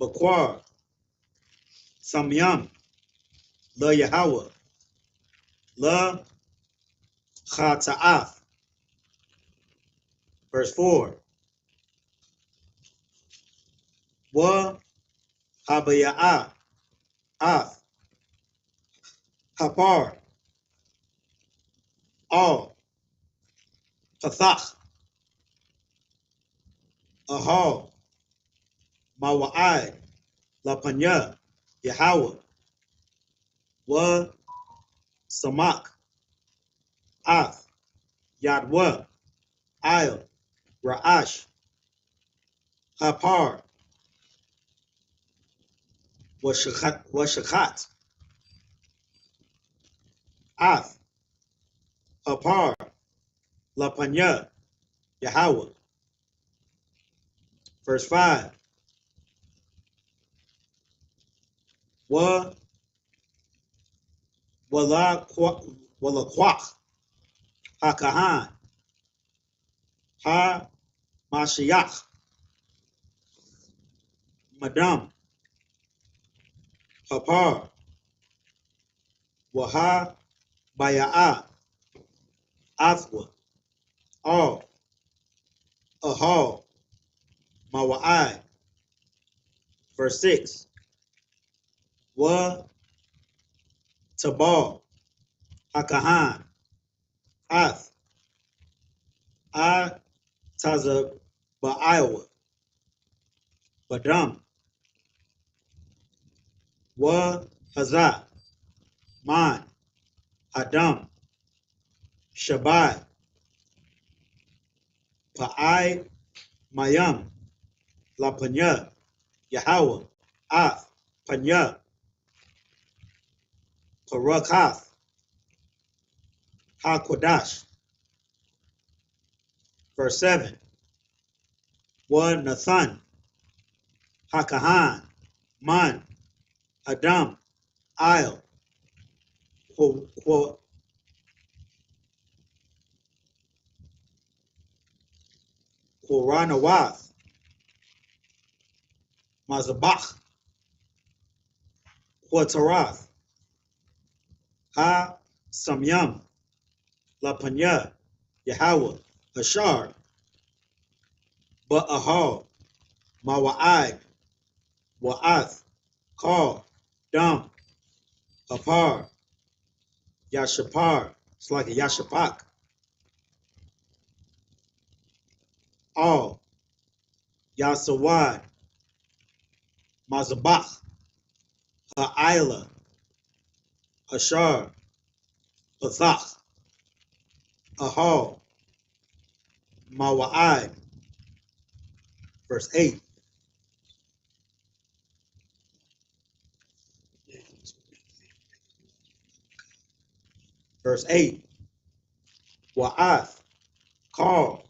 Bakwar. Samyam. La Yahweh. La Chata'ath. Verse 4. Wa Habaya'ah. Ath. Hapar. Al. Pathach. Ahal. Mawa'ai. Lapanya. Yahweh. Wa Samak. Ath. Yadwa. Ayel. Ra'ash. Hapar. Washakat, Ath, Apar, Lapanya, Yahweh. Verse 5. Wa Walakwach, Hakahan, Ha Mashiach, Madam, Hapar, Waha Baya'a, Athwa, All, Ahal, Mawa'ai. Verse 6. Wa Tabal, Hakahan, Ath, I Tazab, Ba'iowa, Badam, Wa Hazah, Man, Adam, Shabbat, Pa'ai, Mayam, La Panya, Yahweh, Ath, Panya, Parakath, HaKodash. Verse 7. Wa Nathan, Hakahan, Man, Adam, Il, Koranawath, Mazabach, Quatarath, Ha Samyam, La Panya, Yahweh, Ashar, Ba'ahal, Mawa'ai, Wa'ath, Kal, Dam, Hapar, Yashapar, it's like a Yashapak, All, Yasawad, Mazabach, Ha'ila, Ashar, Athach, Ahal, Mawa'ai. Verse 8. Verse 8. Wa'ath, Kal,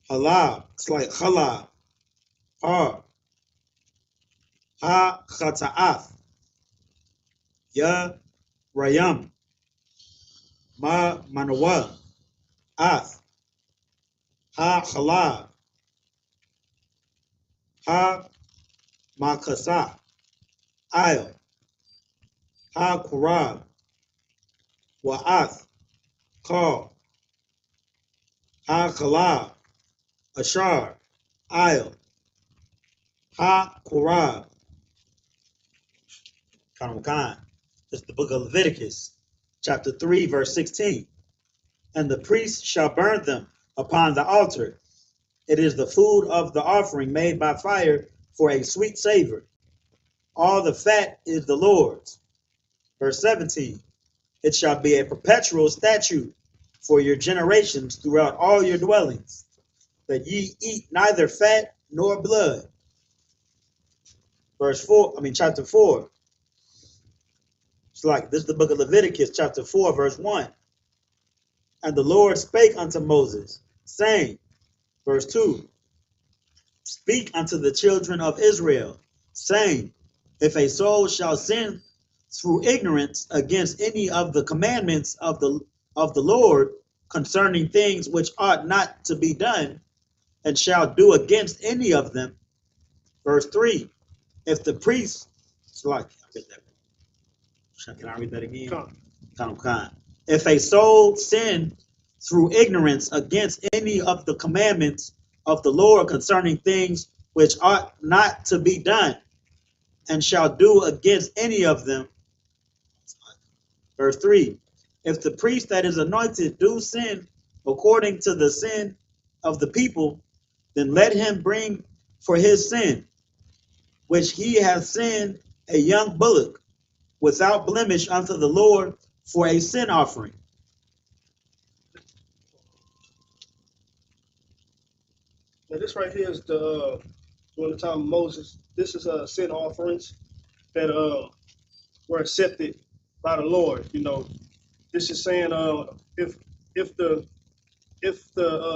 Halab, it's like Halab, Har, Ha Chata'ath, Ya Rayam, Ma Manawa, Ath, Ha Halab, Ha Makasa, Il, Ha Kurab, Wa'ath, Kal, Ha Kalab, Ashar, Il, Ha Kurab. Khan. It's the book of Leviticus, chapter 3, verse 16. And the priest shall burn them upon the altar. It is the food of the offering made by fire for a sweet savor. All the fat is the Lord's. Verse 17. It shall be a perpetual statute for your generations throughout all your dwellings, that ye eat neither fat nor blood. Chapter 4. It's like this is the book of Leviticus, chapter 4, verse 1. And the Lord spake unto Moses, saying, verse 2, speak unto the children of Israel, saying, if a soul shall sin through ignorance against any of the commandments of the Lord concerning things which ought not to be done, and shall do against any of them. Verse 3, if the priest, can I read that again? Come. If a soul sin through ignorance against any of the commandments of the Lord concerning things which ought not to be done, and shall do against any of them. Verse 3, if the priest that is anointed do sin according to the sin of the people, then let him bring for his sin, which he hath sinned, a young bullock without blemish unto the Lord for a sin offering. Now this right here is the during the time of Moses. This is sin offerings that were accepted by the Lord. You know, this is saying if the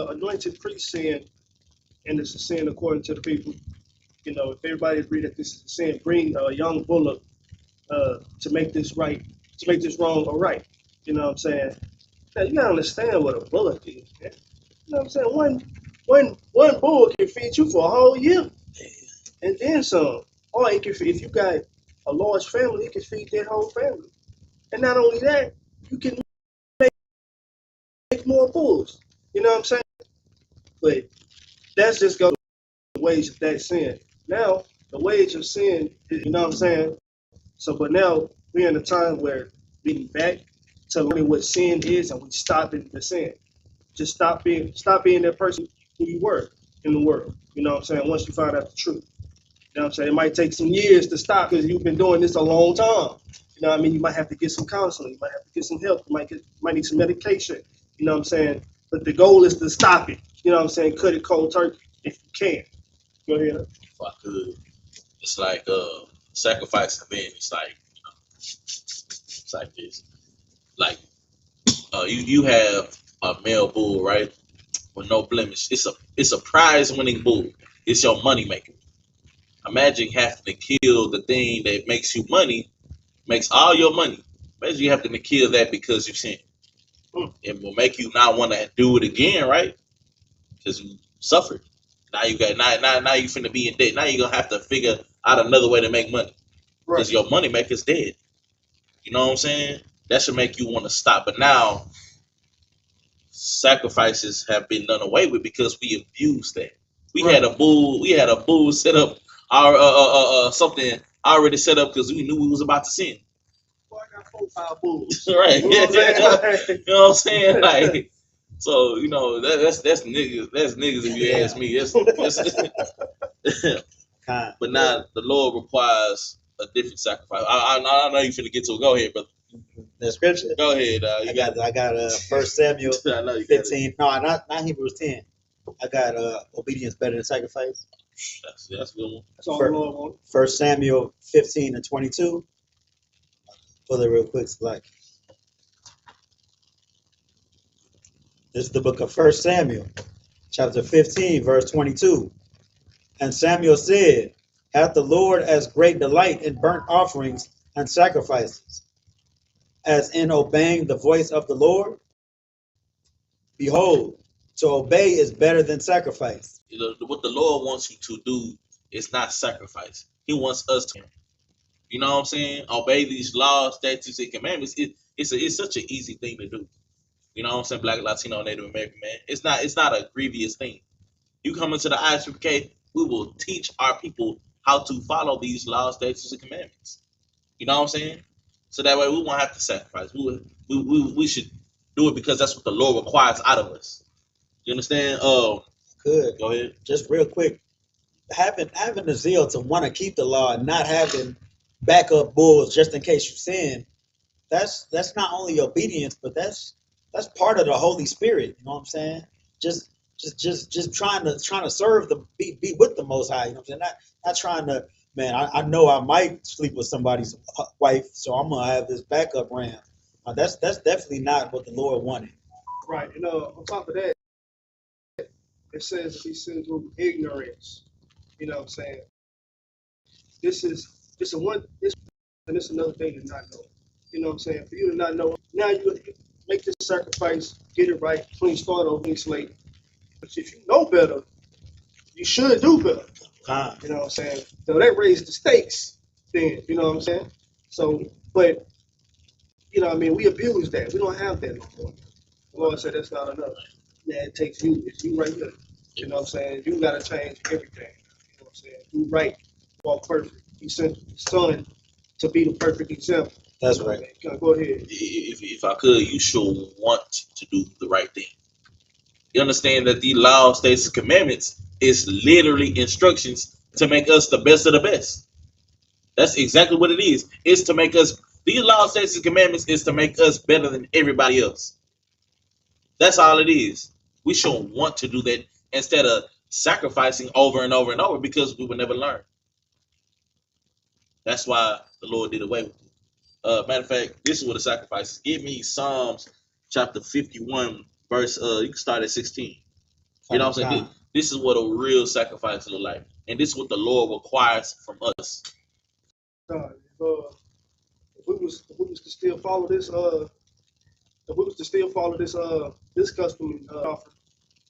anointed priest sinned, and it's a sin according to the people, you know, if everybody agree that this is a sin, bring a young bullock to make this right, to make this wrong or right. You know what I'm saying? Now you gotta understand what a bullock is, man. You know what I'm saying? One bull can feed you for a whole year, and then some. Or it can feed, if you got a large family, it can feed that whole family. And not only that, you can make more bulls. You know what I'm saying? But that's just go the wage of that sin. Now the wage of sin, you know what I'm saying? So, but now we're in a time where getting back to learning what sin is, and we stopping the sin. Just stop being that person who you were in the world. You know what I'm saying? Once you find out the truth. You know what I'm saying? It might take some years to stop because you've been doing this a long time. You know what I mean? You might have to get some counseling. You might have to get some help. You might need some medication. You know what I'm saying? But the goal is to stop it. You know what I'm saying? Cut it cold turkey if you can. Go ahead. If I could, it's like sacrificing men. It's like, you know, it's like this. Like you have a male bull, right? With no blemish. It's a prize winning bull. It's your money maker. Imagine having to kill the thing that makes you money, makes all your money. Imagine you having to kill that because you sinned. It will make you not want to do it again, right? Because you suffered. Now you got now you finna be in debt. Now you're gonna have to figure out another way to make money. Because your money maker's dead. You know what I'm saying? That should make you want to stop. But now sacrifices have been done away with because we abused that. We had a bull set up our something already set up because we knew we was about to sin. Well, I got 4 or 5 bulls. Right. You know what I'm saying? You know what I'm saying? Like, so, you know, that's niggas. That's niggas if you ask me. But now the Lord requires a different sacrifice. I know you finna get to it. Go ahead, brother. The scripture. Go ahead. I got 1 Samuel 15. No, not Hebrews 10. I got obedience better than sacrifice. That's a good one. That's all the Lord wants. 1 Samuel 15 and 22. Pull it real quick, like this is the book of 1 Samuel, chapter 15, verse 22. And Samuel said, hath the Lord as great delight in burnt offerings and sacrifices, as in obeying the voice of the Lord? Behold, to obey is better than sacrifice. You know, what the Lord wants you to do is not sacrifice. He wants us to, you know what I'm saying, obey these laws, statutes, and commandments. It's such an easy thing to do. You know what I'm saying? Black, Latino, Native American man. It's not a grievous thing. You come into the I.S.U.P.K, we will teach our people how to follow these laws, statutes, and commandments. You know what I'm saying? So that way we won't have to sacrifice. We should do it because that's what the Lord requires out of us. You understand? Good. Go ahead. Just real quick, having the zeal to want to keep the law and not having backup bulls just in case you sin, that's not only obedience, but that's part of the Holy Spirit. You know what I'm saying? Just trying to serve be with the Most High. You know what I'm saying? Not trying to. Man, I know I might sleep with somebody's wife, so I'm gonna have this backup ram. That's definitely not what the Lord wanted. Right. And on top of that, it says he sins through ignorance. You know what I'm saying? This is another thing to not know. You know what I'm saying? For you to not know, now you make this sacrifice, get it right, clean start over, clean slate. But if you know better, you should do better. You know what I'm saying? So that raised the stakes then, you know what I'm saying? So, but, you know what I mean, we abuse that. We don't have that no more. The Lord said that's not enough. Yeah, it takes you. It's you right here. You know what I'm saying? You got to change everything. You know what I'm saying? Do right, walk perfect. He sent his son to be the perfect example. That's right. Go ahead. If I could, you should want to do the right thing. You understand that the law, statutes, and commandments is literally instructions to make us the best of the best. That's exactly what it is. It's to make us, these laws, statutes, and commandments is to make us better than everybody else. That's all it is. We should want to do that instead of sacrificing over and over and over because we would never learn. That's why the Lord did away with it. Matter of fact, this is what the sacrifice is. Give me Psalms chapter 51, verse, you can start at 16. You know what I'm saying? This is what a real sacrifice look like. And this is what the Lord requires from us. God, if we was to still follow this, this custom offer,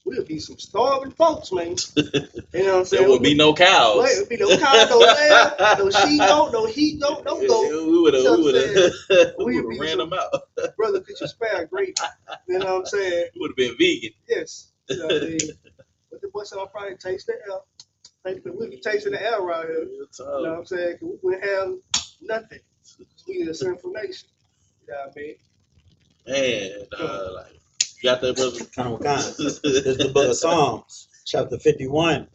we'll be some starving folks, man. You know what I'm saying? There would be no cows. Right, there would be no cows, no lamb, no sheep goat, no heat goat, no goat. We would have be ran them out. Brother, could you spare a grape? You know what I'm saying? We would have been vegan. Yes. You know what I mean? But the boy said, I'll probably taste the air. We be tasting the air around here. You know what I'm saying? We wouldn't have nothing. We need some information. You know what I mean? Man, like, you got that, brother? This is the book of Psalms, chapter 51,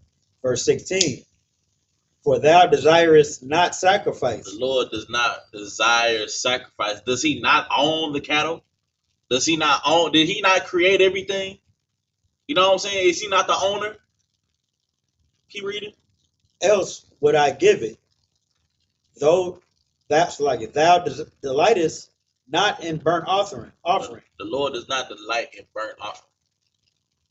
verse 16. For thou desirest not sacrifice. The Lord does not desire sacrifice. Does he not own the cattle? Does he not own? Did he not create everything? You know what I'm saying? Is he not the owner? Keep reading. Else would I give it. Though that's like it. Thou delightest not in burnt offering. The Lord does not delight in burnt offering.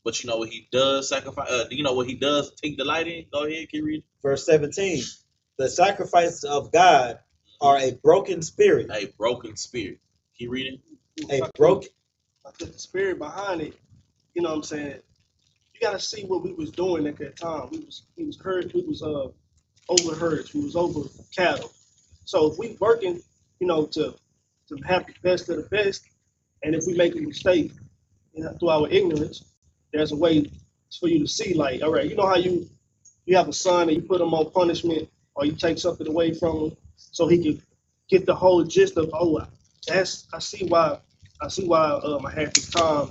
But you know what he does sacrifice? Do you know what he does take delight in? Go ahead, keep reading. Verse 17. The sacrifices of God are a broken spirit. A broken spirit. Keep reading. A broken. I put the spirit behind it. You know what I'm saying? You gotta see what we was doing at that time. We was over herds. We was over cattle. So if we working, you know, to have the best of the best, and if we make a mistake, you know, through our ignorance, there's a way for you to see, like, all right, you know how you have a son and you put him on punishment, or you take something away from him so he can get the whole gist of, oh, I see why I had this time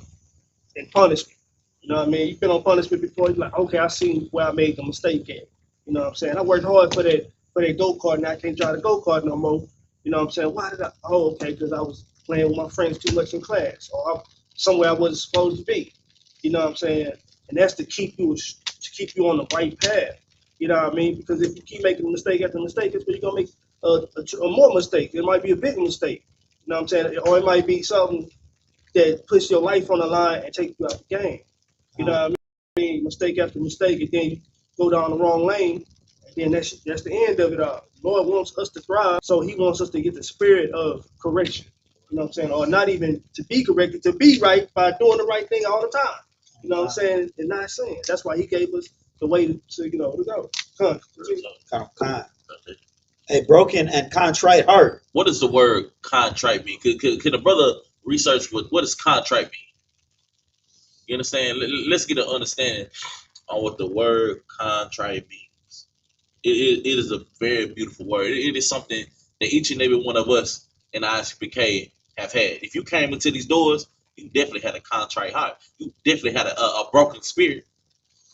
in punishment. You know what I mean? You've been on punishment before. You're like, okay, I see where I made the mistake at. You know what I'm saying? I worked hard for that go-kart, and I can't drive the go-kart no more. You know what I'm saying? Why did I? Oh, okay, because I was playing with my friends too much in class, or somewhere I wasn't supposed to be. You know what I'm saying? And that's to keep you on the right path. You know what I mean? Because if you keep making mistake after mistake, it's where you're gonna make a more mistake. It might be a bigger mistake. You know what I'm saying? Or it might be something that puts your life on the line and take you out the game. You know what I mean? Mistake after mistake, and then you go down the wrong lane, and then that's the end of it all. Lord wants us to thrive, so he wants us to get the spirit of correction. You know what I'm saying? Or not even to be corrected, to be right by doing the right thing all the time. You know what I'm saying? And not sinning. That's why he gave us the way to go. A broken and contrite heart. What does the word contrite mean? Could a brother research what does contrite mean? You understand? Let's get an understanding on what the word contrite means. It is a very beautiful word. It is something that each and every one of us in I.S.U.P.K have had. If you came into these doors, you definitely had a contrite heart. You definitely had a broken spirit.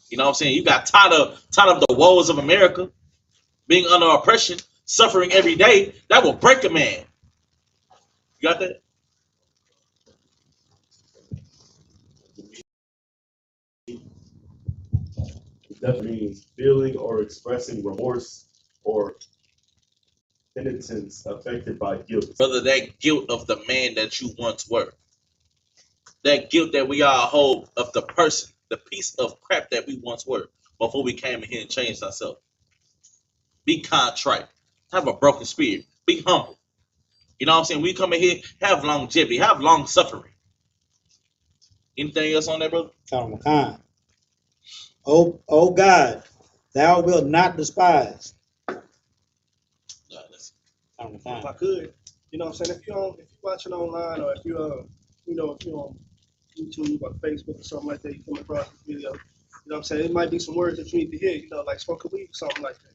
You know what I'm saying? You got tired of the woes of America, being under oppression, suffering every day. That will break a man. You got that? It definitely means feeling or expressing remorse or penitence affected by guilt. Brother, that guilt of the man that you once were. That guilt that we all hold of the person, the piece of crap that we once were before we came in here and changed ourselves. Be contrite. Have a broken spirit. Be humble. You know what I'm saying? We come in here, have longevity, have long suffering. Anything else on that, brother? Oh God, thou wilt not despise. If I could, you know what I'm saying? If you're watching online, or if you're on YouTube or Facebook or something like that, you come across this video, you know what I'm saying? It might be some words that you need to hear, you know, like smoke a weed or something like that.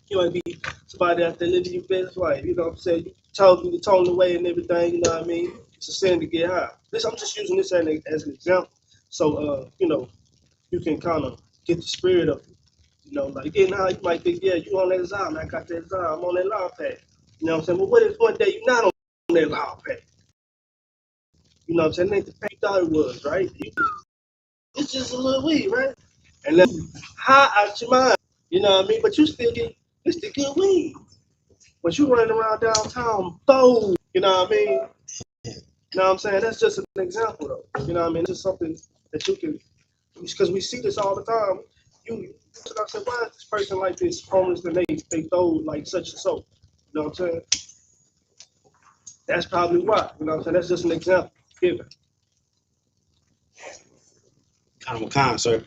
You might be somebody out there living your best life, you know what I'm saying? You tone away and everything, you know what I mean? It's a sin to get high. I'm just using this as an example. So, you know, you can kind of get the spirit of it. You know, like getting high, you might think, yeah, you on that Zion, I got that Zion, I'm on that law path. You know what I'm saying? But what if one day you're not on that law path? You know what I'm saying? It ain't the path you thought it was, right? It's just a little weed, right? and let high out your mind. You know what I mean? But you still get it's the good weed. But you running around downtown, bold. You know what I mean? You know what I'm saying? That's just an example, though. You know what I mean? It's just something that you can, because we see this all the time. So I said, why is this person like this homeless and they throw like such and so? You know what I'm saying? That's probably why. You know what I'm saying? That's just an example given. Kind of a sir.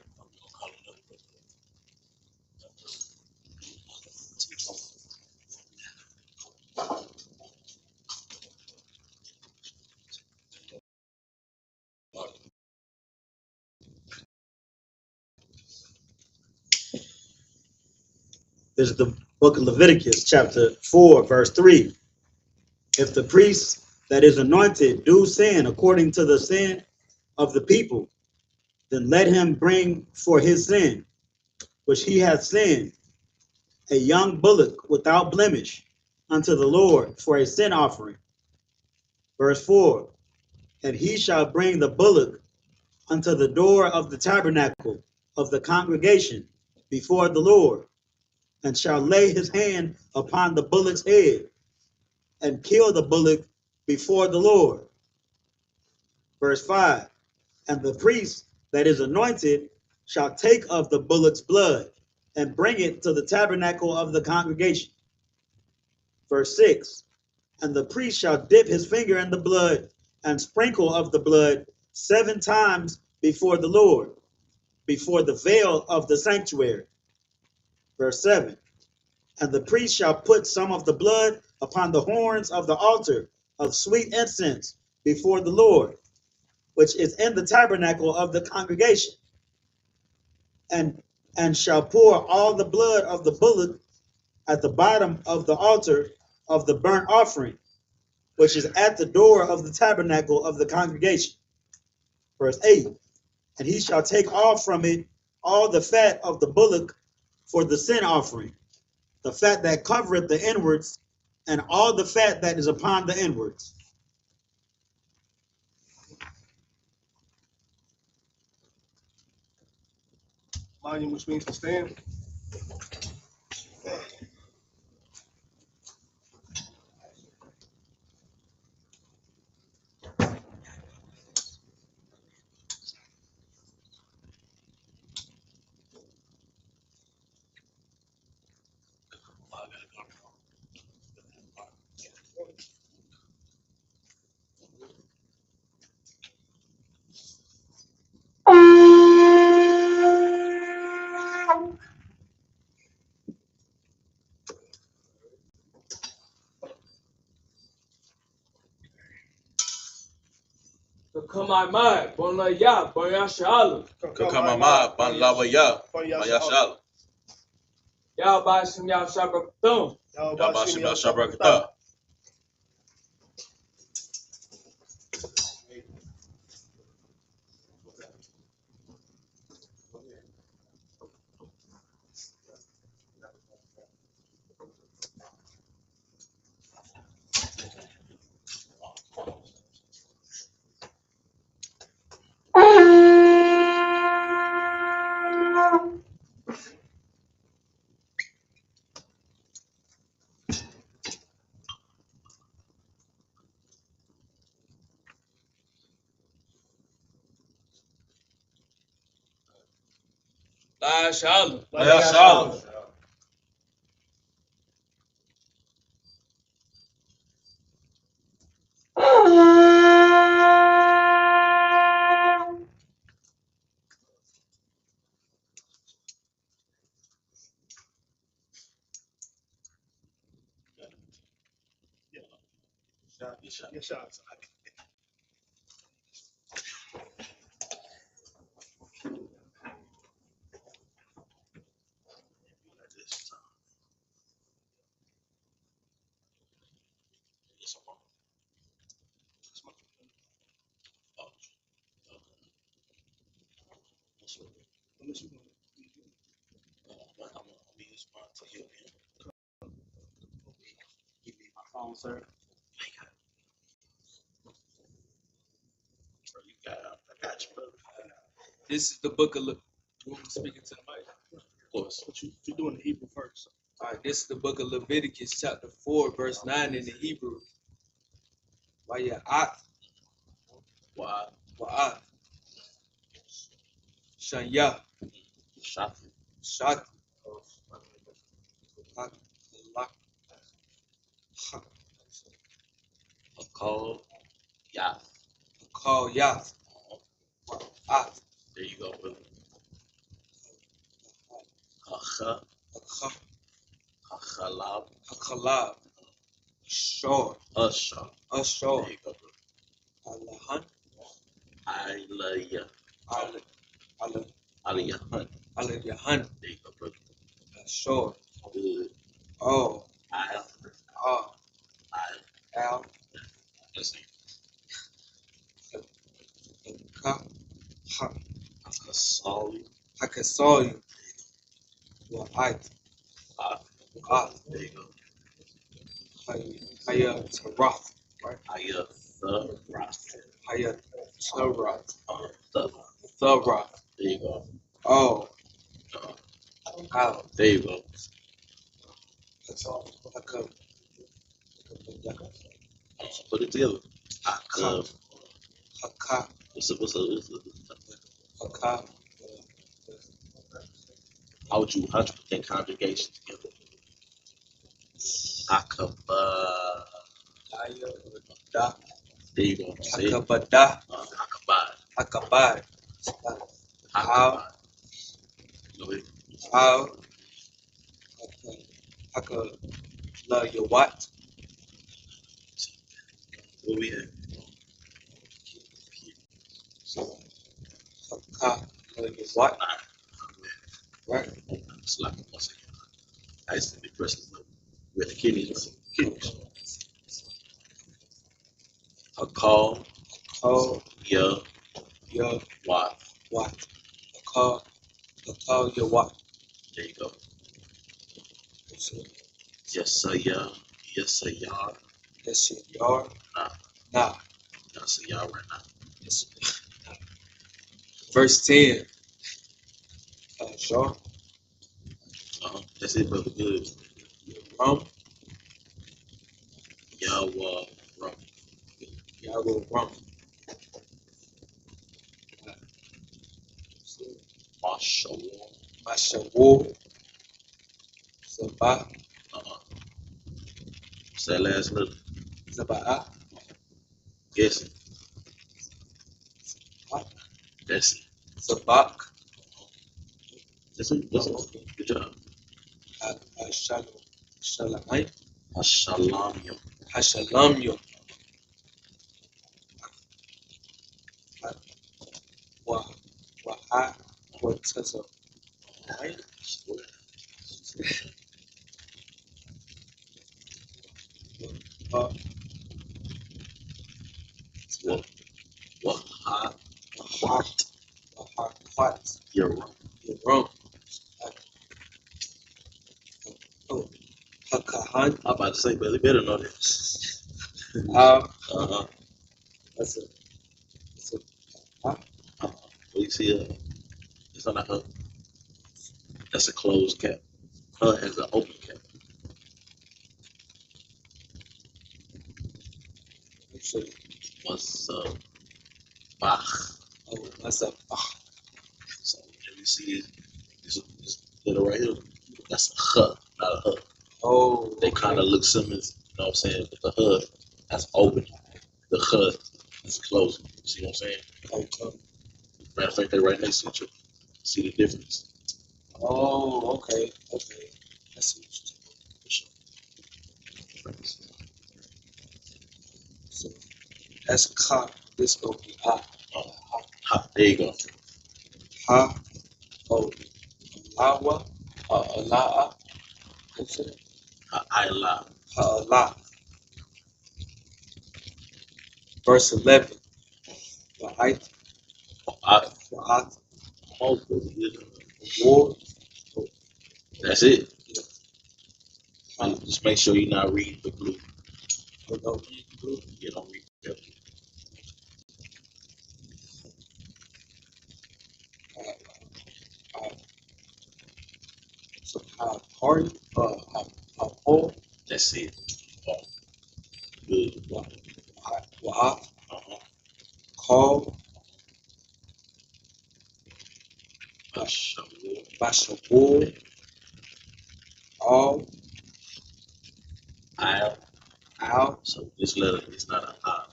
This is the book of Leviticus, chapter 4, verse 3. If the priest that is anointed do sin according to the sin of the people, then let him bring for his sin, which he hath sinned, a young bullock without blemish unto the Lord for a sin offering. Verse 4. And he shall bring the bullock unto the door of the tabernacle of the congregation before the Lord, and shall lay his hand upon the bullock's head, and kill the bullock before the Lord. Verse 5. And the priest that is anointed shall take of the bullock's blood, and bring it to the tabernacle of the congregation. Verse 6. And the priest shall dip his finger in the blood, and sprinkle of the blood 7 times before the Lord, before the veil of the sanctuary. Verse 7. And the priest shall put some of the blood upon the horns of the altar of sweet incense before the Lord, which is in the tabernacle of the congregation, and shall pour all the blood of the bullock at the bottom of the altar of the burnt offering, which is at the door of the tabernacle of the congregation. Verse 8. And he shall take off from it all the fat of the bullock for the sin offering, the fat that covereth the inwards, and all the fat that is upon the inwards. Volume, which means to stand. Kamamai, Bonaya, Boyashala, Kakamama, Banlawaya, Mayashala, Yabashim Yashabakthum, Yabashim Yashabrakata. La Shalom, Mayashala. Yes, sir. Give me my phone, sir. This is the book of Speaking to the mic. Of course. But you're doing the Hebrew first. All right, this is the book of Leviticus, chapter 4, verse 9 in the Hebrew. YAHANNA, Wow. Shanya, Shocking. Shak, A call. Yeah. Call Yah, There you go, brother. Achalab. Hakalab, Shor, Ashar. Ashor, There you go, brother. Alahan, Aliyahan. Alayahan, There you go, brother. Shor, Good. Oh, Al. Al, Let's see. Ka, Akasali. Hakasoyu, Wa'at, There you go. Haya Tarath, right? Ayatharas. Haya Tarath, There Tharath, you go. Oh, Al, There you go. Put it together. Haka, What's up? Haka, How would you put that conjugation together? Akaba. Haya, Da, There you go. Say it. Hakabada, Akabad. Hakabad, Akabad. Go ahead. Al, Haka, La Yawat, Where we at? Haka, La Yawat, right? It's like once again. I used to be pressing with the kidneys. A call. Call, Yeah. Ya, What? Wat, Haka, Yawat, There you go. Yes, sir. Yeah. Yes, sir. Y'all. Yes, Yar, Nah. Nah, Yes, sir. Y'all right now. yes, verse 10, Shor, That's it, brother. Good. Rum, Yahweh. Rum. Yahweh, Rum, Mashallah. Mashawu, Zabah, What's that last letter? Zabah, Yes. That's it. Zabak, That's it. That's it. Good job. Shalamite, Shalom. Hashalamyo, Waha, Watazo, right? What? Wahat, You're wrong. Rum, Hakahan, I'm about to say, but they better know that. that's a, Well, you see, it's not a her. That's a closed cap. Her has an open cap. What's Bach? that's a, So let me see this letter right here. That's a her, not a her. oh, They kind of look similar, you know what I'm saying? But the her, that's open. The her is closed. See what I'm saying? okay. Matter of fact, they're right next to each other. See the difference? Oh, okay. That's interesting. So that's Ka. This gonna be Ha. There you go. Ha. Oh, Alawa. Ala'a. What's it? I lie. Allah. Verse 11. Wa'at. Wa'at. War. That's it. Ha. Just make sure you're not reading the blue. You know, You don't read the blue. Party, Paul, That's it. Oh, good. Wa'ah, Uh-huh. Call, Bashabul, All, Al, So this letter is not an I.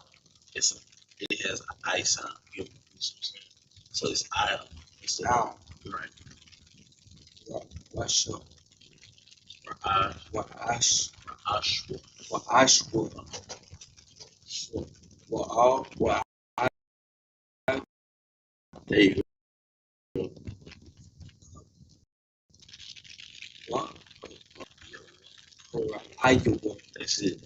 It has an I sound. You know what I'm saying? So it's I instead of Al, right. Washa, Ra'ash, Wa'ash, Ra'ash, Wa'ashwa, Wa'al, Wa'al, there you go. Iowa, That's it.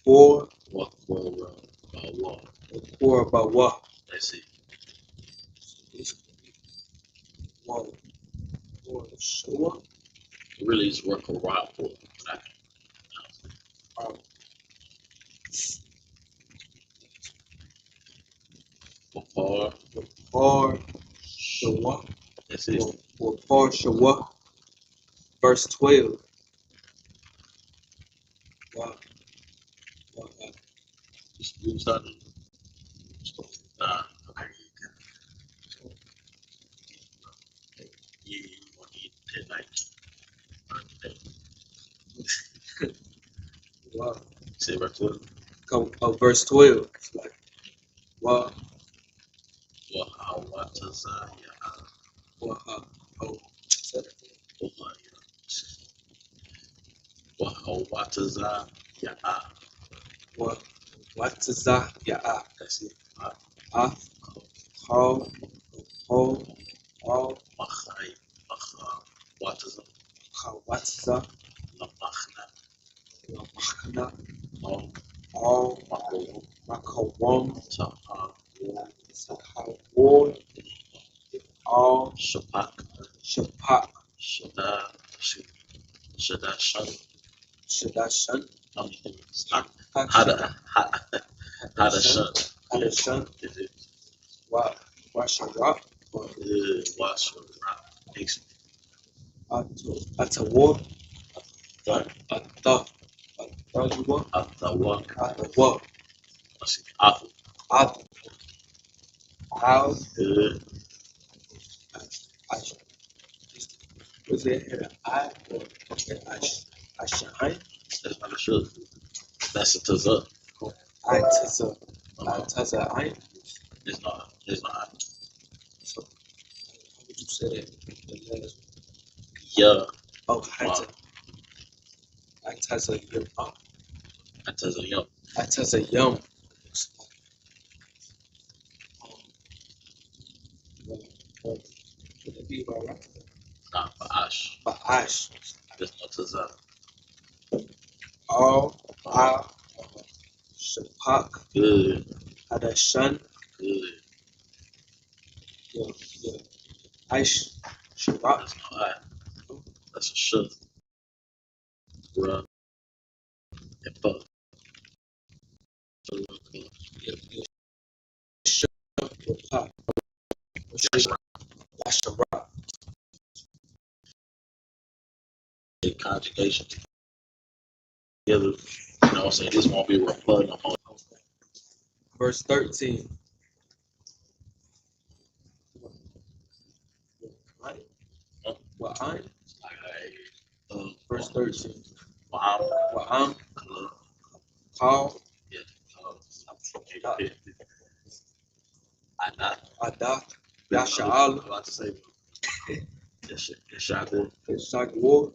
Four, Four, Bawa, that's it. Shua, Really, it's work a rock for. Four, or Shua, that's it. or Shua, verse 12. Just lose out. Nah, okay. Yeah, you want to eat that night. Say verse 12. Verse 12. It's like, wow, Wahawatazah, wow, oh, Wahawatazah, what's that? Yeah, that's it. how, all, Machai, Watazah, what's that? Lamachna, Machna, Long, all, Mako, Makawam, Taha, War, all, Shapak, Shapak, Shada, Shadashan, Shadashan, Hadashan, Hadashan, is it? Washarak, Washarak, Atawar, Atawar, Atawa, Atawar, Afu, How, good, was it I or I shine? that's not a should. That's a tazah. I Taza, I. It's not. So, how would you say that? The last Yeah, oh, I Taza, I tazah yum. I Taza, yum. Would it be about right? Nah, Ba'ash. But Ash, There's no tazah. all, I, Shapak, Good, Hadashan, good. yeah, Aish, Sharak, That's no I. That's a should. Bruh, and fuck. Shapak, Sharak, The conjugation together. You know what I'm saying? This won't be a rebuttal. verse 13. Right? Well, I, verse 13. Well, I'm called, Yeah. Adah, Yasha'al, About to say, it's Shakur. Shagwar,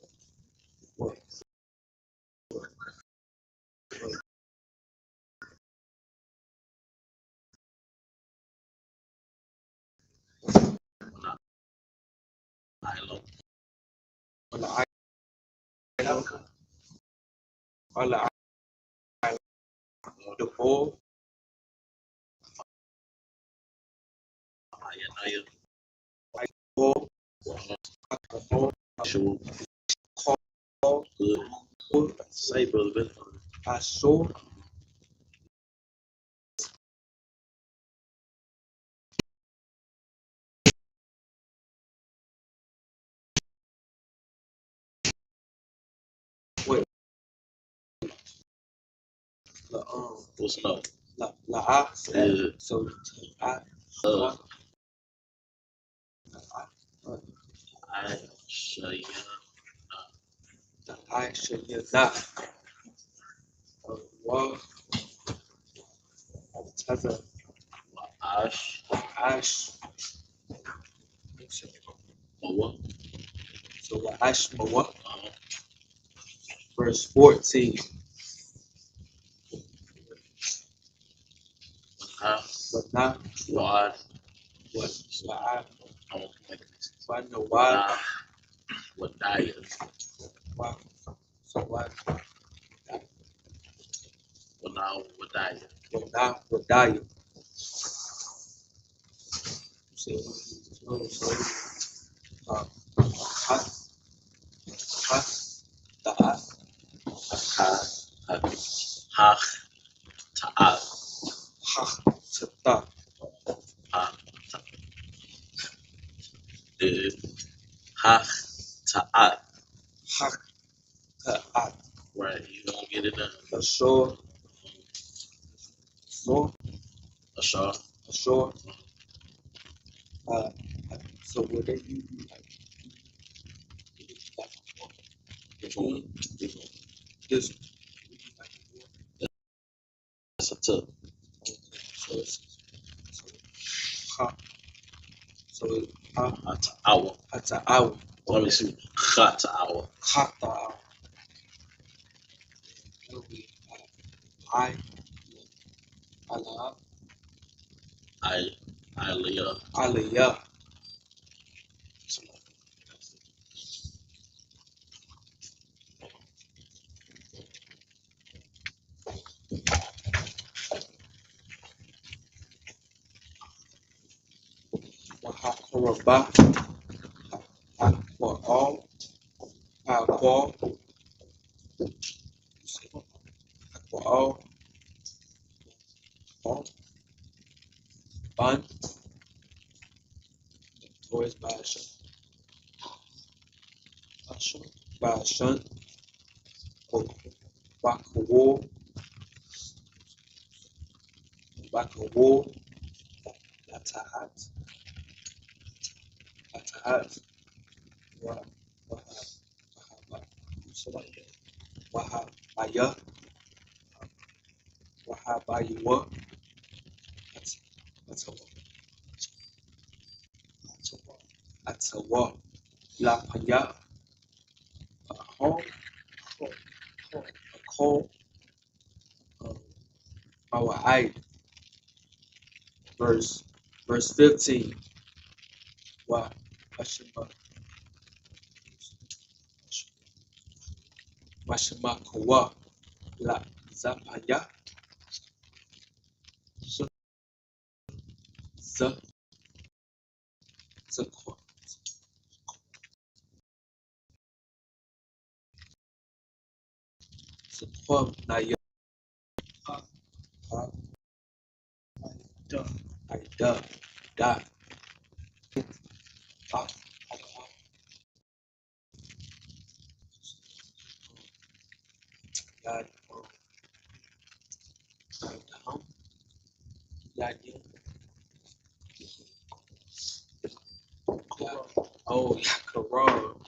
I love on the island, the ball, Ayanaya. ball, the ball, Sure. call, Good. Say, brother, I saw, What's up? La. Yeah. So I. I show you. I should not. Wa. Taza. Ash. Ash. What? So Ashmawa, verse 14. But not What? what Why? no why What diet? why so why What now? What diet? but not what diet. So hot the hot Ha. Ta'al. hot to thought Ha. Ha. Ta'al. hot to hot Right. You don't get it done. ashore Ashar. so what they use like Which one? this That's a tub. so it's hot so it's hot Ha. Ta'al. to hour Let me see. Ha. Ta'al. hot to hour. I Allah Aliyah. Aliyah. Wahakoraba. For all. For all. All. Bun. Toys by Shun. Bakawo. Latahat. Wahabaya. Wahabayua. Atawa. Lapaya. Home. Call. Our eye. Verse 15. Wa. Washima Kawa. La Zapaya. Z. Zaquam Naya. Da. Da. God. Oh, Quran.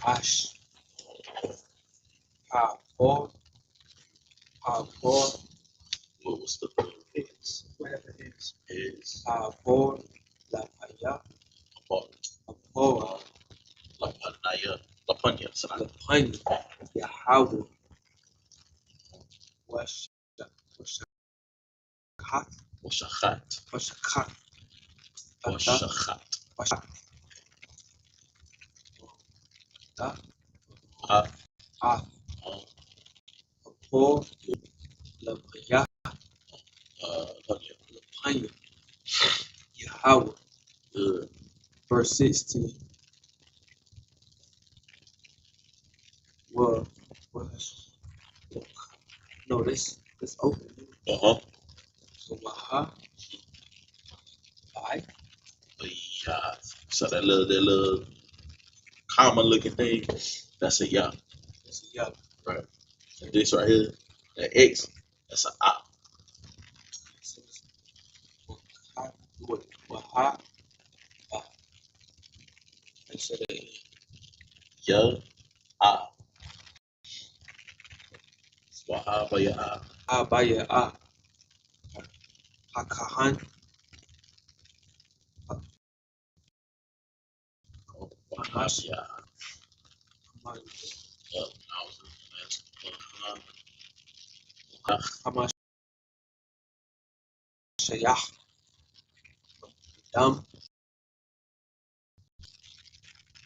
Ash. Or. What was the Is whatever it is. is Or. La Paya. Or. Lapanya. Lapanya. The Pun. Yahweh. Wash. Hot. Washachat. Washakat. Washachat. Da. Ah. Or. La Paya. Lapanya. Yahweh. Good. Verse 16. Well, no, this open. So Waha. I. Yeah. So that little common looking thing, that's a Yah. That's a Yah. Right. And this right here, that X, that's a I. Waha. They said that Yah, I. Wahaba Yah. Abaya Hakahan. Wahaba Yah. Hamash Shayah. Dam.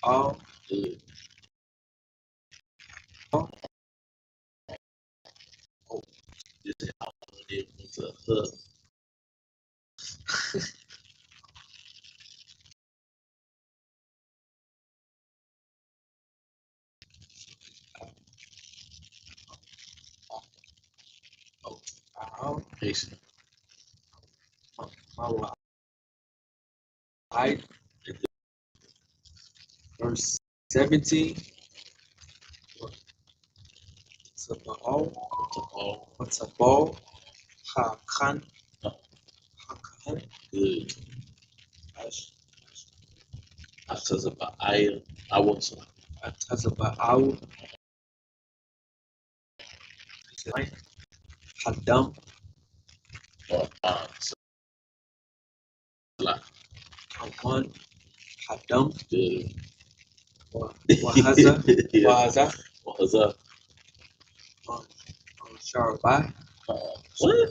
All. Good. This is how it was a hub. All. Patient. Mawa. I. Verse 17. Sabbath. What's a ball? Hakan. Hakan. Good. I says about I was Atazaba'au. Hadam. Hawan. Hadam. good. Wahaza. Yeah. Wahaza. What's up? Sharabai. What?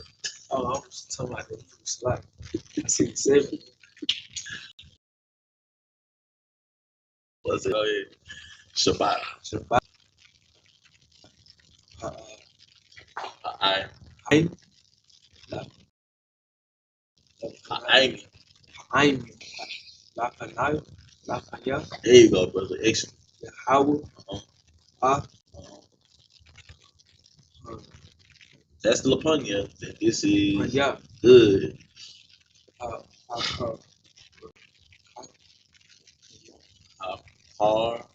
Oh, I was talking about the Slack. I see 7. What's it? Oh yeah. Shabbat. Shabbat. I. Haim. Haim. Lakanai. Lakaya. There you go, brother. Excellent. Yahweh. That's the Lapunya. This is Yeah. good. Har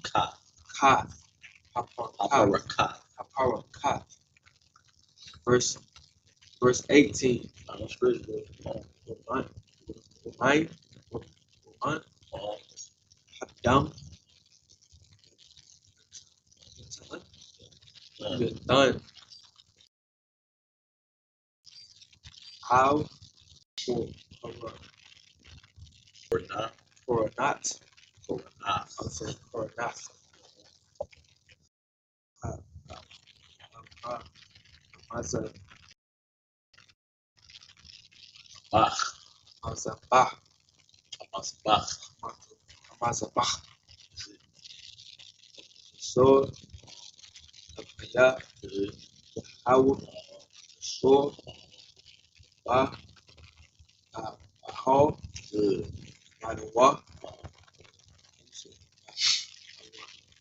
ka. Ka. Aparaka. Verse 18. I'm spiritual. Hadam. Done. How Or not. or not. Or not. I'll say or not. Mazabah. Bach. Mazabah. Bach. Mazabah. So, Kapaya, Good. Howard, So, Ba, Ahal, Good. Madawa,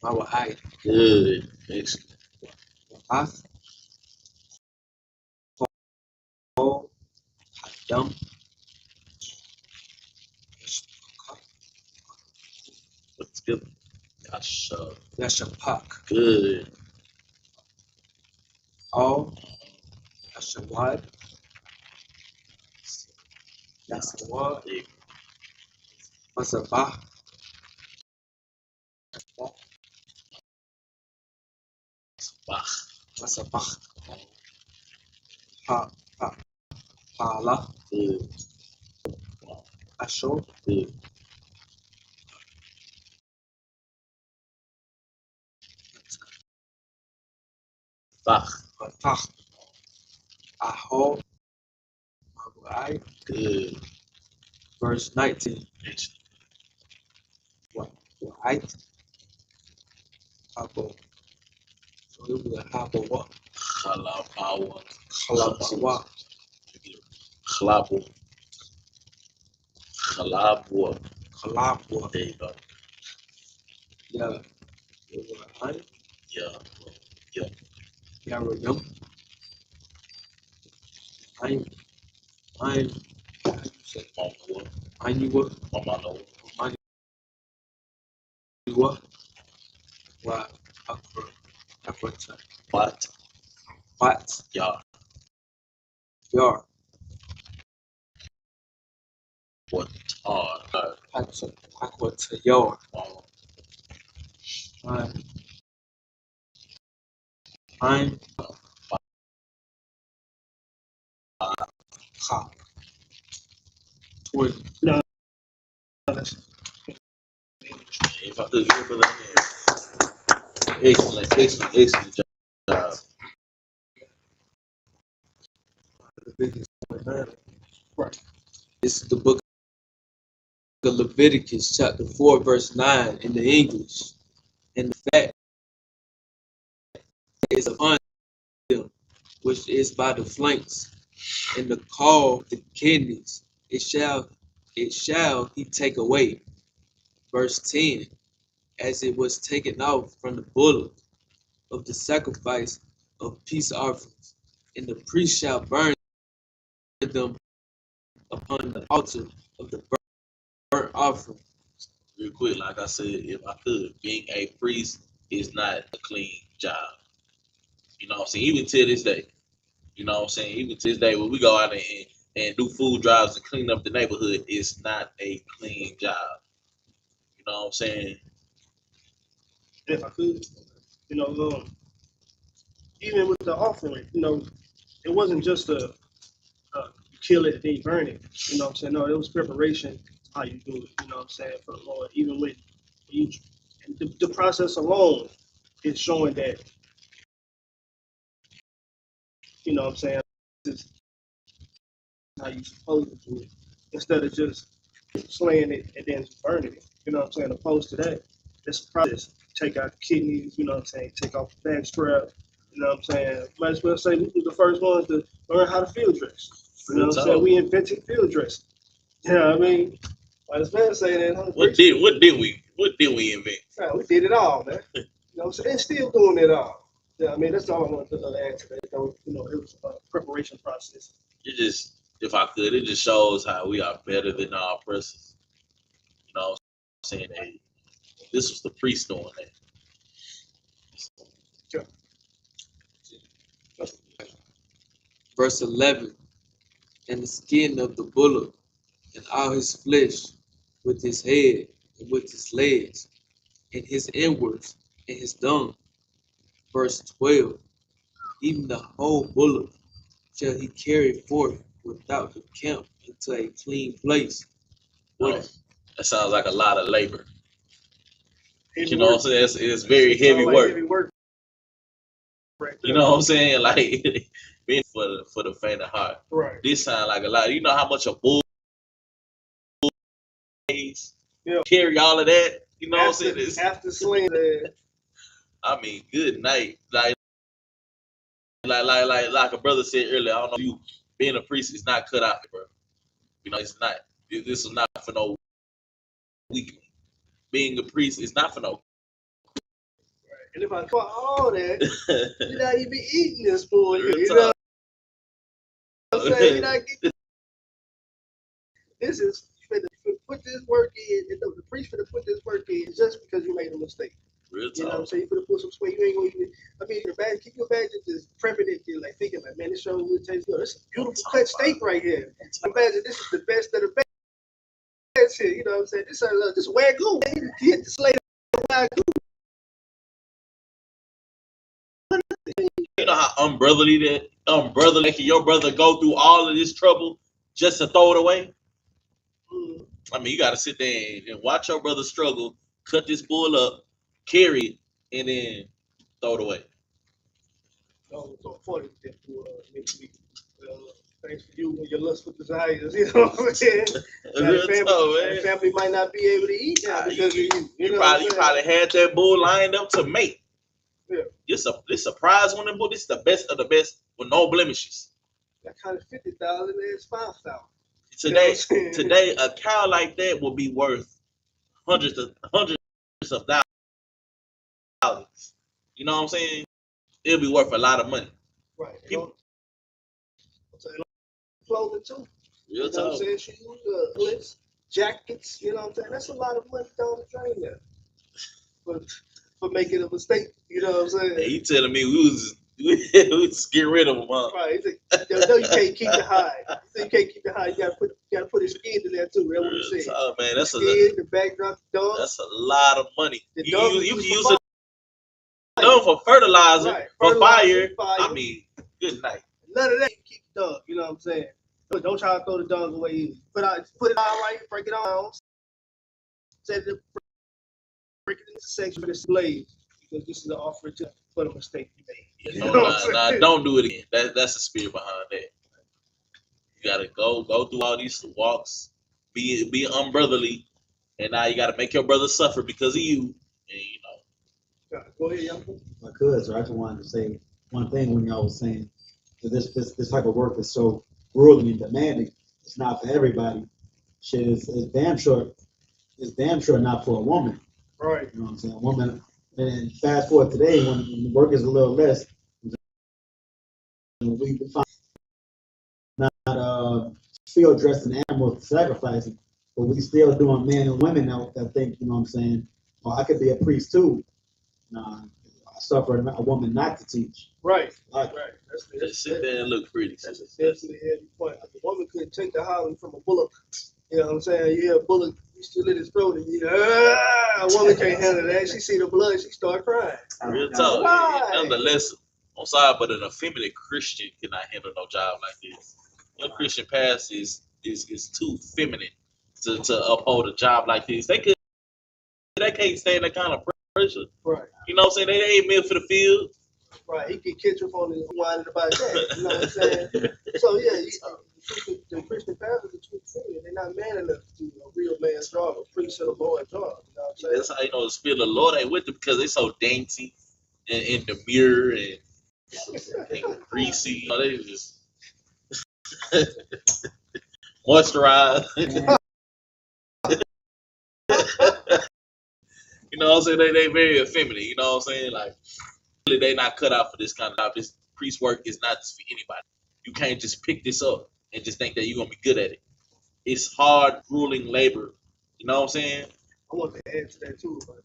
Mawahai, Good. Excellent. Ath, Paul, Hadam, What's good? Yashapuk, Good. All, Yashawad, Yasawad, Mazabah, Bach. Mazabah, Hala, Good. Asho, Good. Bach. Fatah, Ahal, Mawai, Good. verse 19. Excellent. Right? Habo. So it was a Habawa. Chalabawa. Halabawa. Chlabu. Chalabua. Halabwa. There you go. Yeah. It was a Hun. Yeah. Yeah. Yarayum. I'm. How you say? Mama. Anua. Mama. Iwa, Wa, Akwata, What? Wat, Y'all. Yar, What? Akwata, Yar, I'm Ha, Twin, No, that's If I could give for that, excellent job. Leviticus 29. right. This is the book of Leviticus, chapter 4, verse 9 in the English. And the fact is upon them, which is by the flanks, and the caul, the kidneys, it shall he take away. Verse 10, as it was taken out from the bullock of the sacrifice of peace offerings, and the priest shall burn them upon the altar of the burnt offering. Real quick, like I said, if I could, being a priest is not a clean job. You know what I'm saying? Even to this day. You know what I'm saying? Even to this day, when we go out and do food drives and clean up the neighborhood, it's not a clean job. You know what I'm saying? If I could, you know, even with the offering, you know, it wasn't just a you kill it and then you burn it. You know what I'm saying? No, it was preparation how you do it. You know what I'm saying, for the Lord. Even with you, and the process alone is showing that, you know what I'm saying, this is how you supposed to do it instead of just slaying it and then burning it. You know what I'm saying? Opposed to that, this process. Take out the kidneys. You know what I'm saying? Take off the back strap. You know what I'm saying? Might as well say we were the first ones to learn how to field dress. You know what I'm saying? We invented field dressing. You know what I mean? Might as well say that. Huh? What did we invent? Right, we did it all, man. You know what I'm saying? And still doing it all. Yeah, I mean, that's all I want to add to that. You know, it was a preparation process. It just, if I could, it just shows how we are better than our oppressors. You know what I'm saying? Hey, this was the priest doing that. Verse 11, and the skin of the bullock, and all his flesh, with his head, and with his legs, and his inwards, and his dung. Verse 12, even the whole bullock shall he carry forth without the camp into a clean place. No, that sounds like a lot of labor. Heavy You know what I'm saying? It's very heavy like work. heavy work right You there. know what I'm saying? Like being for the faint of heart. Right. This sound like a lot. You know how much a bull weighs? Yeah. Carry all of that. You know what I'm saying? After slaying that, I mean, good night. Like a brother said earlier. I don't know if you being a priest is not cut out, bro. You know, it's not. This is not for no weakling. Being a priest is not for no. and if I caught all that, you're not even eating this food. Real You know talk. what I'm saying? You're not getting, this is, you put this work in, and the priest finna put this work in just because you made a mistake. Real You know what I'm talk. saying? You finna put some sweat, you ain't gonna even, I mean, can you imagine just prepping it, like thinking like, man, this show would taste good. It's a beautiful cut steak right here. Imagine this is the best of the best here. You know what I'm saying? This is wagyu. You hit the slate of wagyu. You know how unbrotherly can your brother go through all of this trouble just to throw it away? I mean, you got to sit there and watch your brother struggle, cut this bull up, carry it, and then throw it away. So funny that thanks for you and your lustful desires. You know what I'm saying? The family might not be able to eat now because of you. You probably had that bull lined up to mate. Yeah. This a prize winning bull. This is the best of the best with no blemishes. That kind of 50,000 is 5,000. Today, a cow like that will be worth hundreds of thousands. You know what I'm saying? It'll be worth a lot of money. Right. Clothing too. Real you know what I'm talk. saying? Shoes, jackets. You know what I'm saying? That's a lot of money down the drain there. for making a mistake. You know what I'm saying? Hey, you telling me we was just get rid of him, huh? Right. He said, no, you can't keep the hide. He said you can't keep the hide. You gotta put his skin in there too. That's what he said. Oh man, that's the backdrop, the dog. that's a lot of money. The You dog can was use it for fertilizer, right. for Fertilizer, fire. I mean, good night. None of that. You keep the dog. You know what I'm saying? But don't try to throw the dog away either. Put it out right, break it down, set it, break it into sections for displays. Because this is an offer for the mistake you made. You know, don't do it again. That's the spirit behind that. You gotta go through all these walks, be unbrotherly, and now you gotta make your brother suffer because of you. And you know. Go ahead, young man. I could, so I just wanted to say one thing when y'all was saying that this type of work is so grueling and demanding. It's not for everybody. Shit is damn sure. It's damn sure not for a woman. Right. You know what I'm saying? A woman. And fast forward today, when the work is a little less, we find not field dressing animals for sacrificing, but we still doing men and women out that think, you know what I'm saying? Oh, I could be a priest too. Nah, I suffer a woman not to teach. Right. Like, Right. Just sit there and look pretty. That's a definitely heavy point. The woman couldn't take the hollering from a bullock. You know what I'm saying? You hear a bullock, you still in his throat, and a woman can't handle that. She see the blood, she start crying. Real talk. Why? Nonetheless, I'm sorry, but an effeminate Christian cannot handle no job like this. Your Christian past is too feminine to uphold a job like this. They can't stand that kind of pressure. Right. You know what I'm saying? They ain't meant for the field. Right. He can catch up on his whining about that. You know what I'm saying? So yeah, the Christian pastors are too feminine. They're not man enough to do a real man's job, a priest of the Lord job. You know what I'm saying? That's how you know the spirit of the Lord ain't with them because they so dainty and demure and greasy. You know, they just moisturize. You know what I'm saying? They very effeminate. You know what I'm saying? Like, really, they not cut out for this kind of job. This priest work is not just for anybody. You can't just pick this up and just think that you're going to be good at it. It's hard, grueling labor. You know what I'm saying? I want to add to that too, but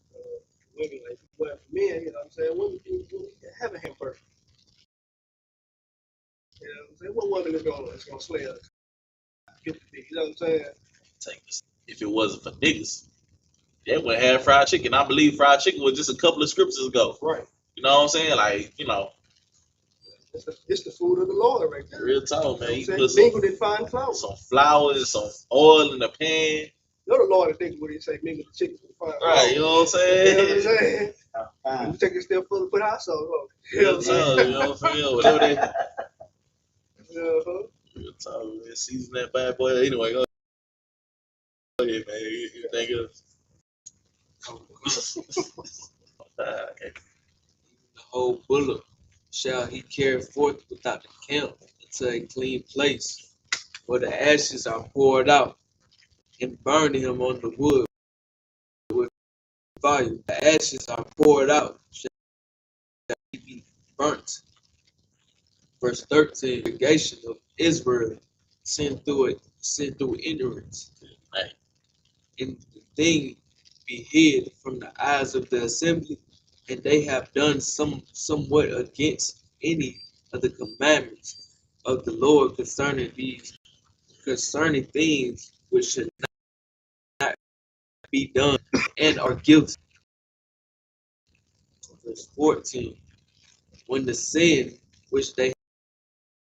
women, like, well, for men, you know what I'm saying? Women have a hamburger. You know what I'm saying? What woman is gonna slay us? You know what I'm saying? Take this. If it wasn't for niggas, they would have fried chicken. I believe fried chicken was just a couple of scriptures ago. Right. You know what I'm saying? Like, you know. It's the food of the Lord right there. Real talk, man. You put mingled in fine flour. Some flowers, some oil in the pan. You know the Lord is thinking what he say, mingle the chicken with fine flour. Right, you know what I'm saying? You know what I'm saying? You take it step further, put hot sauce on it. You know what I'm saying? You know what I'm saying? Whatever they. Real talk, man. Season that bad boy. Anyway, go ahead, man. You think of. The whole bullock shall he carry forth without the camp into a clean place, where the ashes are poured out, and burn him on the wood with fire. The ashes are poured out, shall he be burnt. Verse 13, the congregation of Israel sin through ignorance, and the thing be hid from the eyes of the assembly, and they have done somewhat against any of the commandments of the Lord concerning things which should not be done, and are guilty. Verse 14, when the sin which they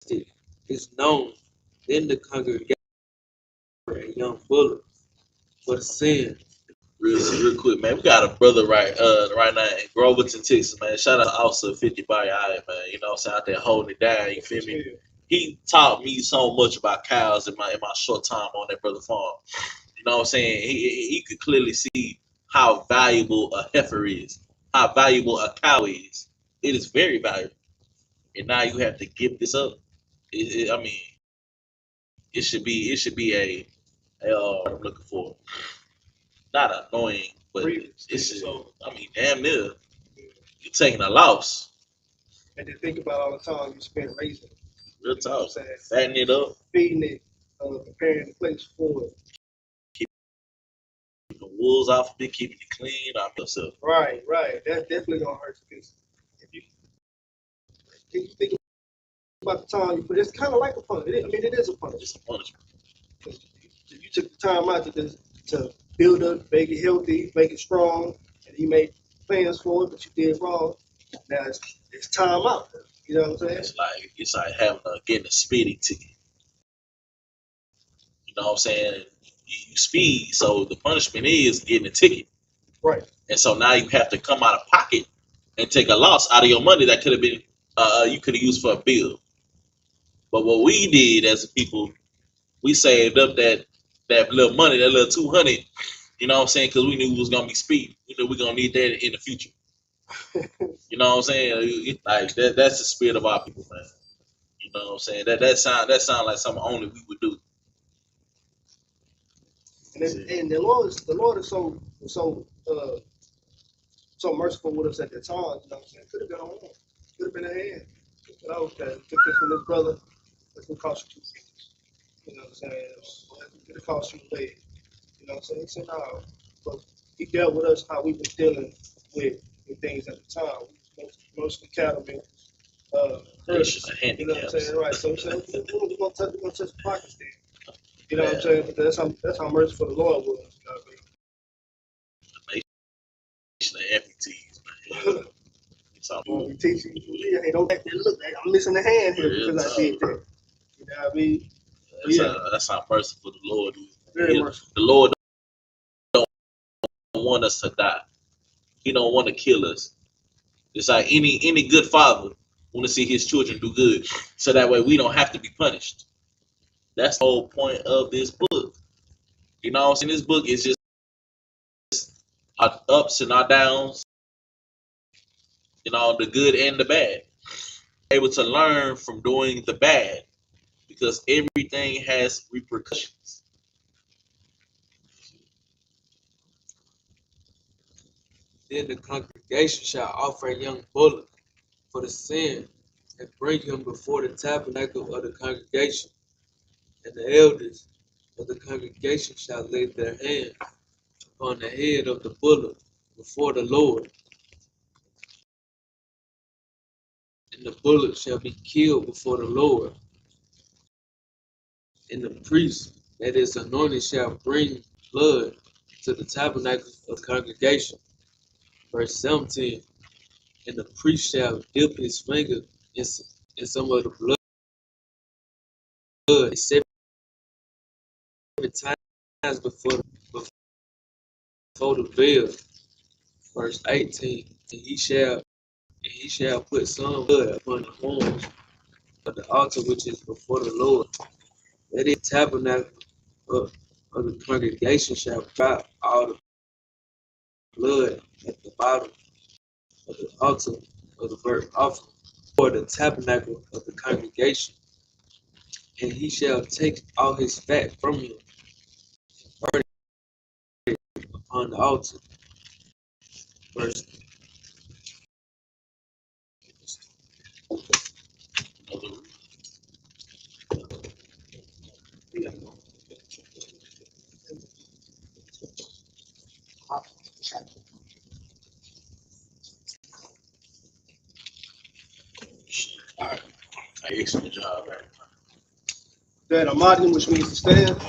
did is known, then the congregation a young bullock for the sin. Real quick, man. We got a brother right now in Groverton, Texas, man. Shout out to Officer 50 by man. You know what I'm saying? Out there holding it down, you feel me? He taught me so much about cows in my short time on that brother farm. You know what I'm saying? He could clearly see how valuable a heifer is, how valuable a cow is. It is very valuable. And now you have to give this up. I mean, it should be a what I'm looking for. Not annoying, but it's I mean, damn near you're taking a loss. And then think about all the time you spent raising it. Real talk. Fattening it up. Feeding it, preparing the place for it. Keep it wolves off of me, keeping it clean. I'm myself. Right. That's definitely gonna hurt you. Because if you think about the time you put, it's kind of like a punishment. I mean, it is a punishment. It's a punishment. You took the time out to build up, make it healthy, make it strong, and you made plans for it, but you did wrong. Now it's time out. You know what I'm saying? It's like having getting a speeding ticket. You know what I'm saying? You speed, so the punishment is getting a ticket. Right. And so now you have to come out of pocket and take a loss out of your money that could have been you could have used for a bill. But what we did as a people, we saved up that little money, that little 200. You know what I'm saying? Because we knew we was gonna be speeding. We knew we're gonna need that in the future. You know what I'm saying? Like that's the spirit of our people, man. You know what I'm saying? That sound like something only we would do. And the Lord is so merciful with us at the time. You know what I'm saying? Could have been on one. Could have been a hand. But I was took this from this brother. That's what cost you 2 fingers. You know what I'm saying? It could have cost you a leg. You know what I'm saying? He said, no. But he dealt with us how we were dealing with things at the time. Mostly cattlemen, Patients herders. and You know what I'm handicaps. saying? Right. So he said, we're gonna touch the pockets then. You know what I'm saying? But that's how merciful the Lord was. You know what I mean? Patient and amputees, man. He teach you, hey, don't look, I'm missing the hand here because I did that. You know what I mean? That's how merciful the Lord is. Very merciful. The Lord don't want us to die. He don't want to kill us. It's like any good father want to see his children do good, so that way we don't have to be punished. That's the whole point of this book. You know what I'm saying? This book is just our ups and our downs, you know, the good and the bad. Able to learn from doing the bad because everything has repercussions. Then the congregation shall offer a young bullock for the sin, and bring him before the tabernacle of the congregation. And the elders of the congregation shall lay their hands upon the head of the bullock before the Lord. And the bullock shall be killed before the Lord. And the priest that is anointed shall bring blood to the tabernacle of the congregation. Verse 17. And the priest shall dip his finger in some of the blood 7 times before the veil. Verse 18. And he shall put some blood upon the horns of the altar which is before the Lord. That is tabernacle of the congregation shall drop all the blood at the bottom of the altar of the burnt offering for the tabernacle of the congregation. And he shall take all his fat from him, burn it upon the altar. Verse All right. Excellent job, man. That Amadi, which means to stand.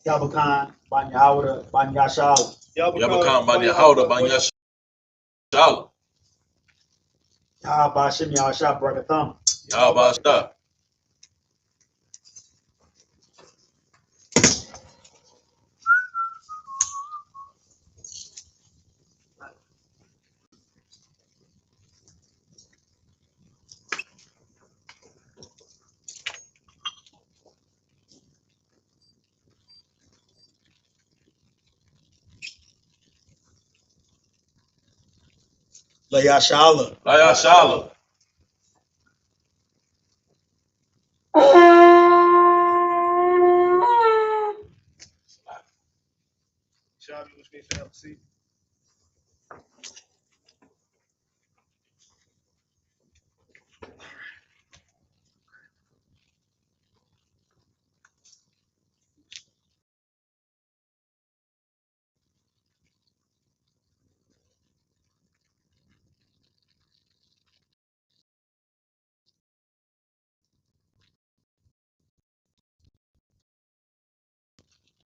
Yabakan, Banyahawada, Banyashala. Yabakam Banyahoda Banyashala. Yahabashim Yahashab Brakatham. Yabashta. Layashala. YAHANNA. Shabby, which means to have a seat.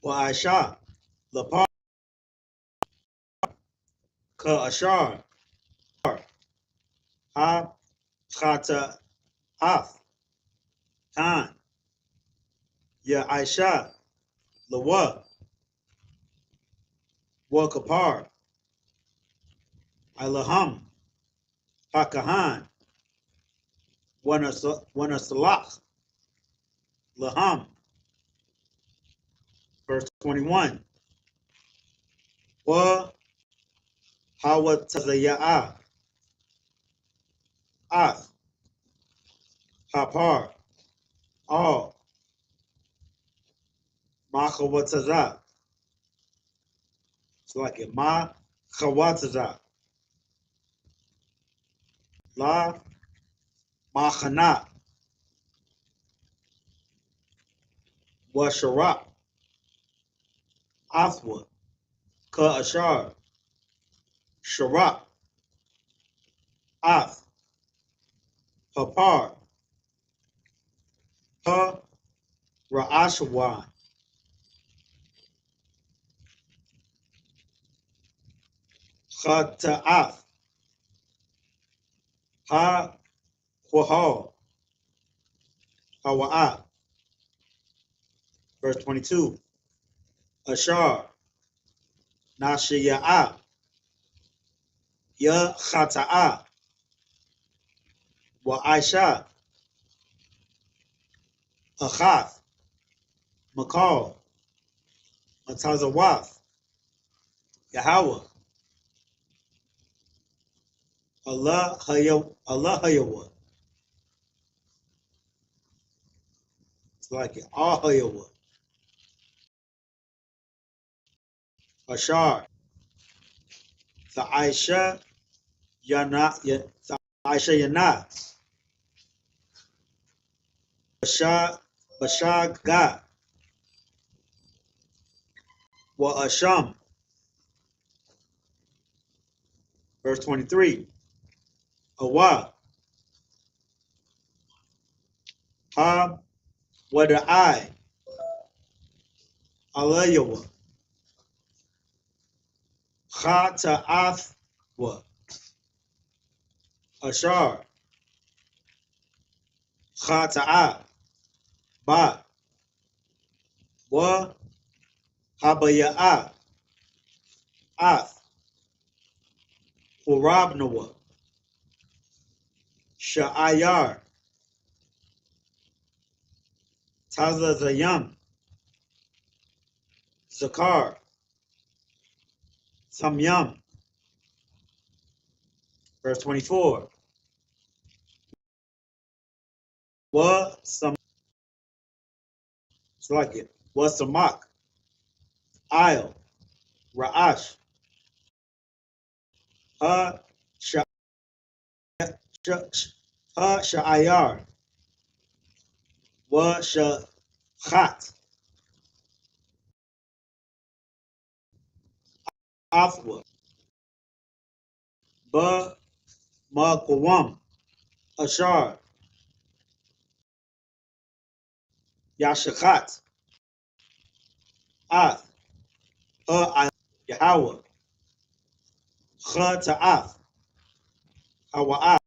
Wa'asha. Lapar. Ka'ashar. Ha. Chata. Af. Khan. Ya Aisha. Lawa. Wakapar. Ilaham. Hakahan. Wanasalach. Laham. Verse 21. Wa Hawatazaya'a. Af. Hapar. All. Machawataza. It's like it. Ma Chawataza. La Machana. Washarap. Afwa. Ka'ashar. Sharap. Af. Hapar. Ha. Ra'ashawan. Chata'af. Ha. Quahal. Hawa'ah. Verse 22. Ashar. Nashiya'ah. Ya Chata'ah. Wa Aisha. Achath. Makal. Matazawaf. Yahweh. Allah Hayawa. It's like it. All Hayawa. Ashar. The Aisha Yana. The Aisha Yana. Bashag Ga. Wa Asham. Verse 23. Awa. Ha. Wada'ai. Alayawa. Chata'af. Wa. Ashar. Chata'a. Ba. Wa. Habaya'a. Af. Hurabnawa. Sha'ayar. Tazazayam. Zakar. Samyam. Verse 24. Wa Sam. It's like it. Wa Samak. Aisle. Ra'ash. Ha. Sha. Ha. Sha'ayar. Wa Shachat. Afwa. Ba. Maqawam. Ashar. Yashachat. Ath. Ha. Yahweh. Cha Ta'ath. Hawa'ah.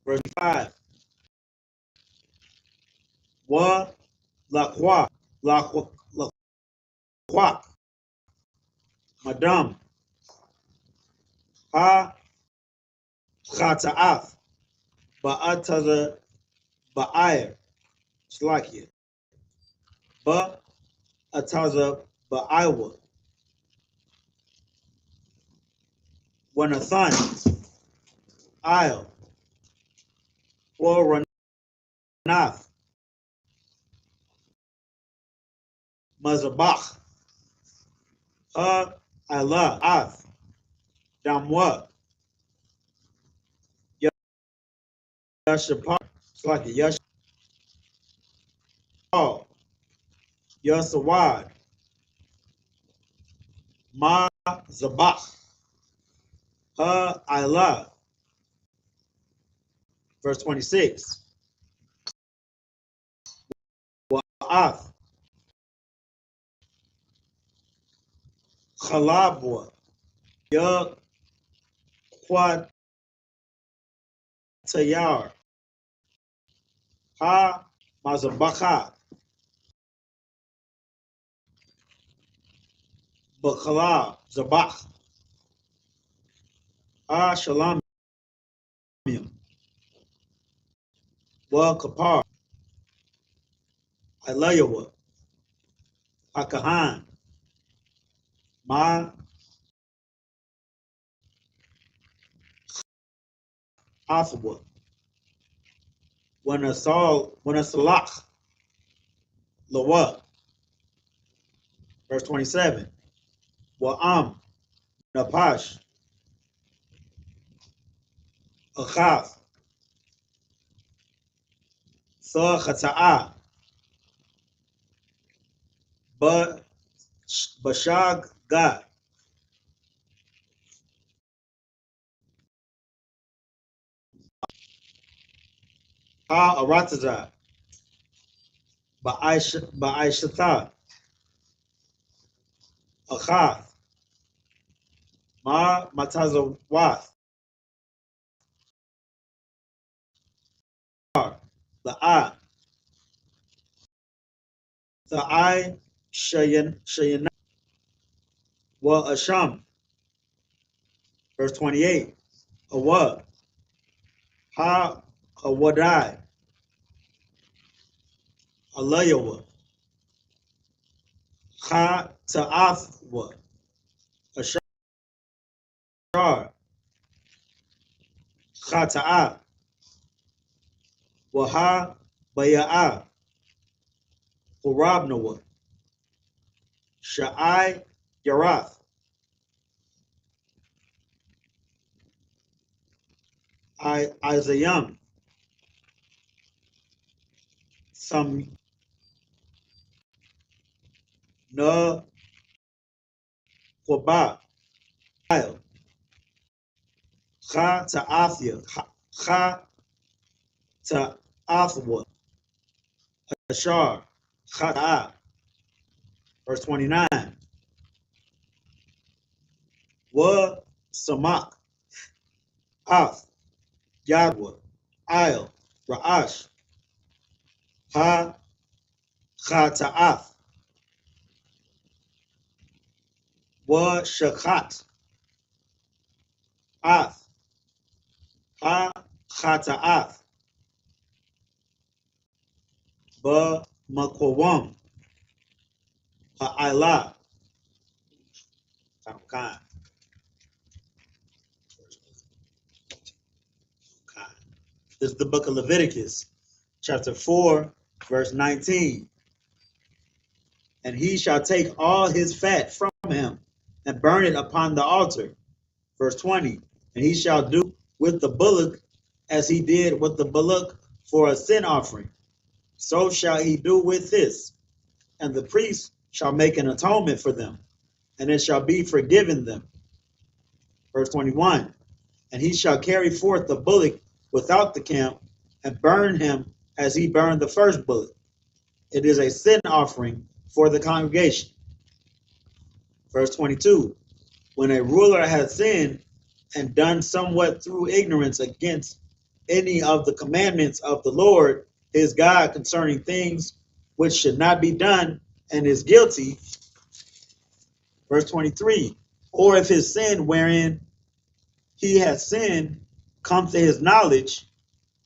Verse 5. Wa Laqwa. Laqwa. Madam. Ha. Chata'ath. Ba'ataza. Ba'ayr. Slakia. Ba. Ataza. Ba'aywa. Wanathan, Isle, Waranath, Mazabach, Allah, Ath, Damwa, Yashapar, Slaki, Yashapal, Yasawad, Ma Zabach, Allah. Verse 26. Wa'ath, Chalabwa, Yaquatayar, Ha Mazabacha, Bakala, Zabach, Ha Shalam, Wa Kapar, Ilayawa, Akahan, Ma Afwa, Wanasalach, Lawa. Verse 27. Wa'am, Napash, Achaf, Sa Khata'a, Bashag Gad, Ha Arataza, Ba'aishata, Achath, Ma Matazawath, La'a, Tha'ai Shayana, Wa Asham. Verse 28. Awa, Ha Awadai, Alayawa, Ha Ta'athwa, Ashar, Ha Ta'ath, Waha Baya'a, Hurabnawa, Sha'ai Yarath, Isayam, Sam Na Quba, Ha Ta'athia, Ha Ta'athwa, Ashar, Ha Ta'ath. Verse 29. Wa Samak, Ath, Yadwa, Il, Ra'ash, Ha Ta'ath, Wa Shakhat, Ath, Ha Ta'ath, Ba Makwam, Ha'ila, Khan. This is the book of Leviticus, chapter 4, verse 19. And he shall take all his fat from him and burn it upon the altar. Verse 20. And he shall do with the bullock as he did with the bullock for a sin offering. So shall he do with this. And the priest shall make an atonement for them, and it shall be forgiven them. Verse 21. And he shall carry forth the bullock without the camp and burn him as he burned the first bullock. It is a sin offering for the congregation. Verse 22. When a ruler has sinned and done somewhat through ignorance against any of the commandments of the Lord his God concerning things which should not be done, and is guilty. Verse 23. Or if his sin wherein he has sinned come to his knowledge,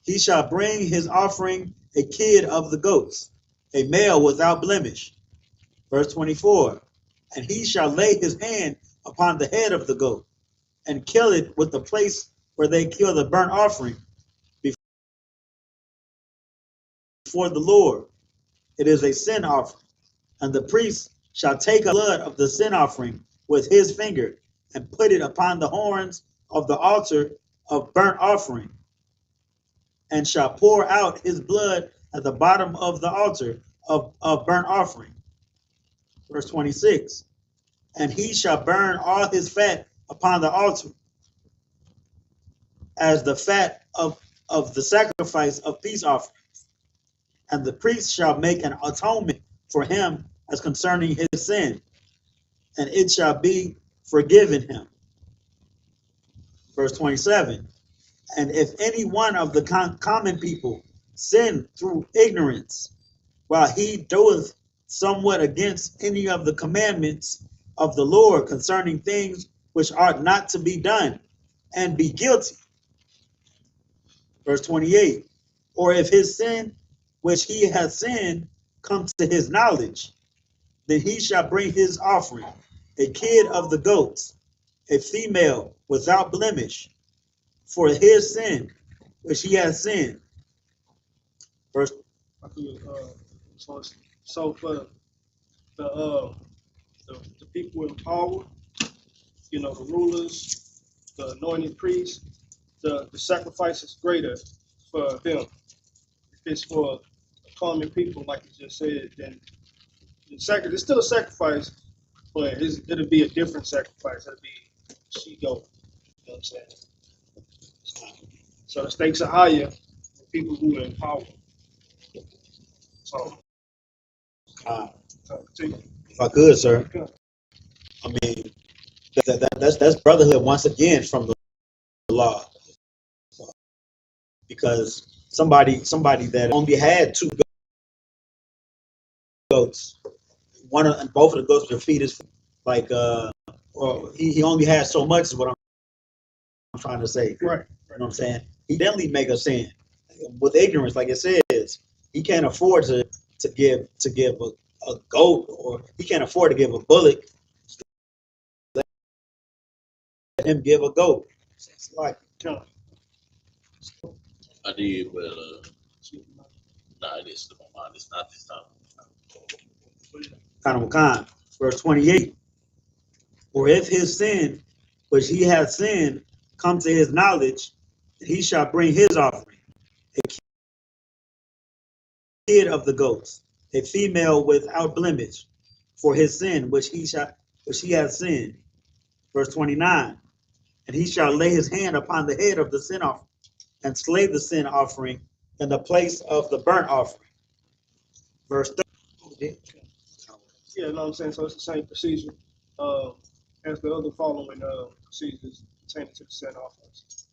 he shall bring his offering a kid of the goats, a male without blemish. Verse 24. And he shall lay his hand upon the head of the goat, and kill it with the place where they kill the burnt offering before the Lord. It is a sin offering. And the priest shall take the blood of the sin offering with his finger and put it upon the horns of the altar of burnt offering, and shall pour out his blood at the bottom of the altar of burnt offering. Verse 26. And he shall burn all his fat upon the altar as the fat of the sacrifice of peace offering. And the priest shall make an atonement for him as concerning his sin, and it shall be forgiven him. Verse 27. And if any one of the common people sin through ignorance, while he doeth somewhat against any of the commandments of the Lord concerning things which ought not to be done, and be guilty. Verse 28. Or if his sin which he hath sinned come to his knowledge, then he shall bring his offering, a kid of the goats, a female without blemish, for his sin which he hath sinned. Verse So for the people in power, the rulers, the anointed priests, the sacrifice is greater for them. If it's for common people, like you just said, then it's still a sacrifice, but it'll be a different sacrifice. It'll be she-goat. You know what I'm saying? So the stakes are higher for people who are in power. So, continue. if I could, sir, I mean, that's brotherhood once again from the law, because somebody that only had two goats, and both of the goats would feed his, like, or he only had so much is what I'm trying to say. Right. You know what I'm saying? He definitely make a sin with ignorance, like it says. He can't afford to give a goat, or he can't afford to give a bullock. Let him give a goat. It's like, I did, but nah, it is my mind. It's not this time. kind of kind. Verse 28. Or if his sin, which he hath sinned, come to his knowledge, he shall bring his offering, a kid of the goats, a female without blemish, for his sin which he hath sinned. Verse 29. And he shall lay his hand upon the head of the sin offering, and slay the sin offering in the place of the burnt offering. Verse 30. Yeah, you know what I'm saying? So it's the same procedure as the other following procedures pertaining to the sin offerings.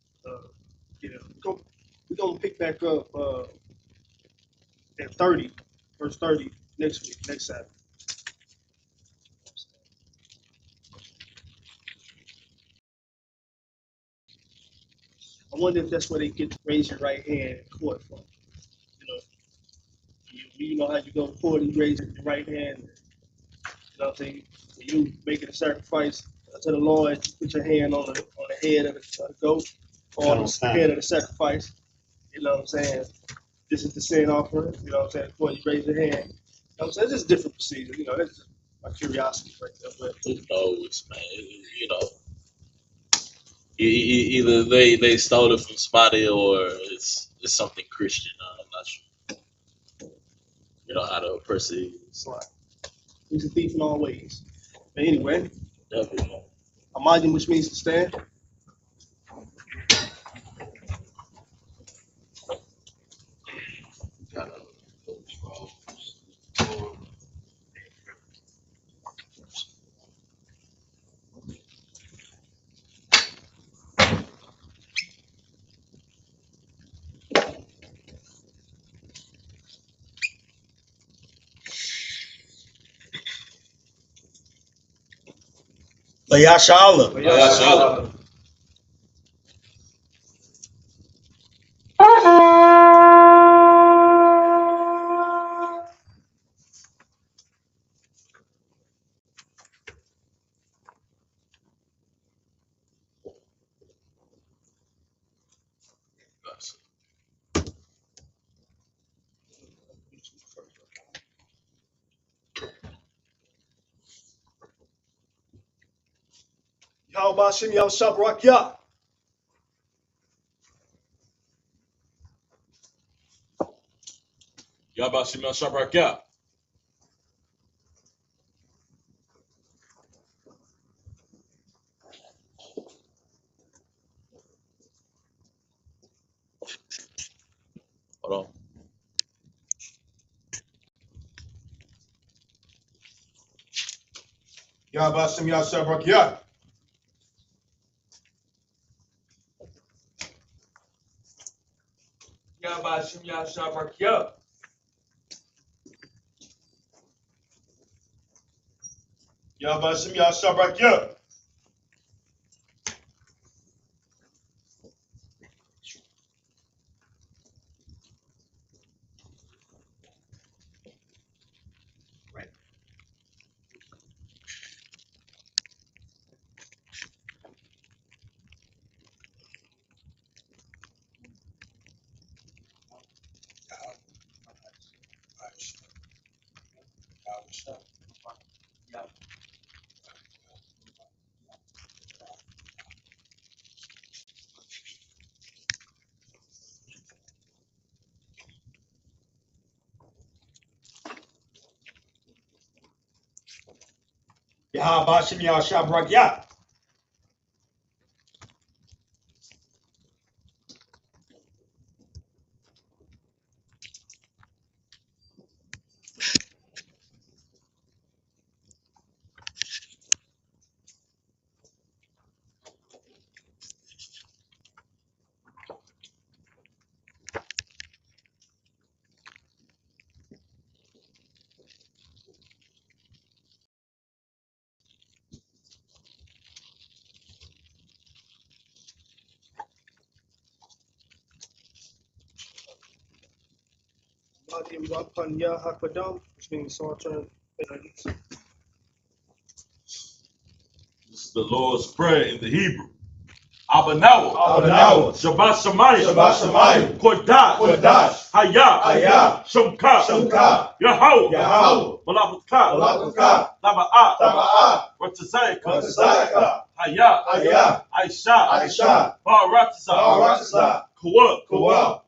Yeah, we're gonna pick back up at 30, verse 30 next week, next Sabbath. I wonder if that's where they get to raise your right hand in court from. You know how you go to court and you raise your right hand. You know what I'm saying? When you making a sacrifice to the Lord, you put your hand on the head of the goat or on the head of the sacrifice. You know what I'm saying? This is the sin offering. You know what I'm saying? Before you raise your hand. You know what I'm saying? It's just different procedures. That's just my curiosity right there. But Who knows, man? Either they stole it from somebody, or it's something Christian. I'm not sure. How to proceed. he's a thief in all ways. But anyway, Definitely. Imagine, which means to stand. Shalom. YAHANNA. Yahweh Shem Yahushabrakya. Yahweh Shem Yahushabrakya. Hold on. Yahweh Shem Yahushabrakya. Yahweh Shem Yahushabrakya. Yahweh Shem Yahushabrakya. Yahweh Shem Yahushabrakya. Madim Rapan Yahakadam, which means so I turn. This is the Lord's Prayer in the Hebrew. Abanawa. Abanawa. Shabbat Shemayim. Shabbat Shemayim. Kodash. Kodash. Hayah. Hayah. Shumka. Shumka. Yahweh. Yahweh. Malabuka. Malabuka. Taba'ah. Taba'ah. Ratazayaka. Ratazayaka. Hayah. Hayah. I.S.U.P.K. I.S.U.P.K. Baratza. Baratza. Kawab. Kawab.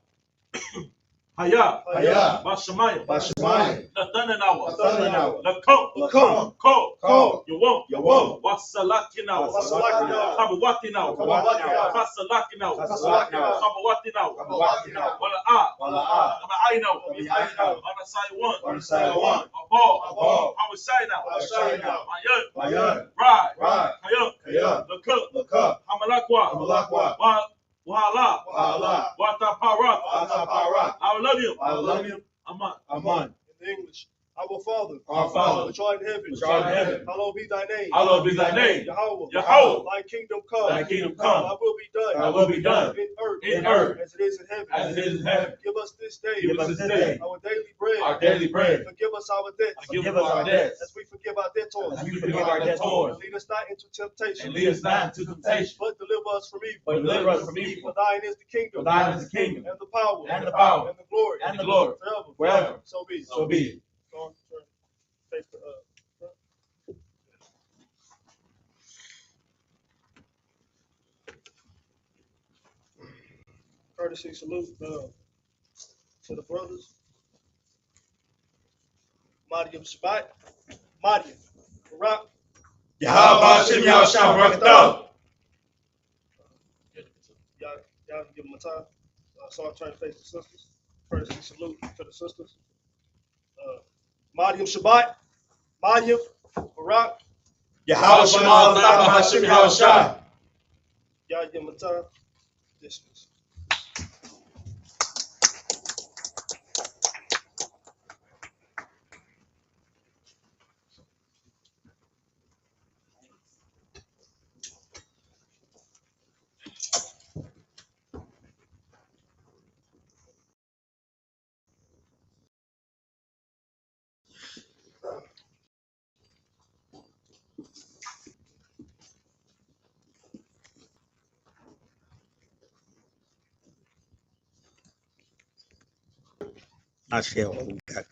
Hayah. Hayah. Bashamayim. Bashamayim. Nathanawa. Nathanawa. Lakot. Lakot. Ko. Ko. Yawam. Yawam. Wasalakinawa. Wasalakinawa. Kabawatinawa. Kabawatinawa. Fasalakinawa. Fasalakinawa. Kabawatinawa. Kabawatinawa. Wala'ah. Wala'ah. Kaba'aynawa. Kaba'aynawa. Wanasaywan. Wanasaywan. Abal. Abal. Hawashaynawa. Hawashaynawa. Mayun. Mayun. Rai. Rai. Kayun. Kayun. Lakut. Lakut. Hamalakwa. Hamalakwa. Wahala. Wahala. Wataparat. Wataparat. I love you. I love you. Aman. Aman. In English, our Father, Our Father, which art in heaven, which art in heaven, hallowed be thy name. Hallowed be thy name. Yahweh, Yahweh. thy kingdom come. Thy kingdom come. Thy will be done. Thy will be done. In In earth. as it is in heaven. As it is in heaven. Give us this day. Give us this day our daily bread. our daily bread. Forgive us our debts. Forgive us our debts. As we forgive our debtors. As we forgive our debtors. Lead us not into temptation. And lead us not into temptation. But deliver us from evil. But deliver us from evil. For thine is the kingdom. For thine is the kingdom. And the power. And the power. And the glory. And the glory. Forever. Forever. So be it. So be it. Go on, turn. Face the, courtesy salute to the brothers. Madim Shabbat. Madim. Barak. Yahweh Shem Yahushabrakya. Y'all can give them a time. So I'm trying to face the sisters. Courtesy salute to the sisters. Madim Shabbat. Madim. Barak. Yahweh Shem Yahushabrakya. Y'all give them a time. Dismiss. Not sure who got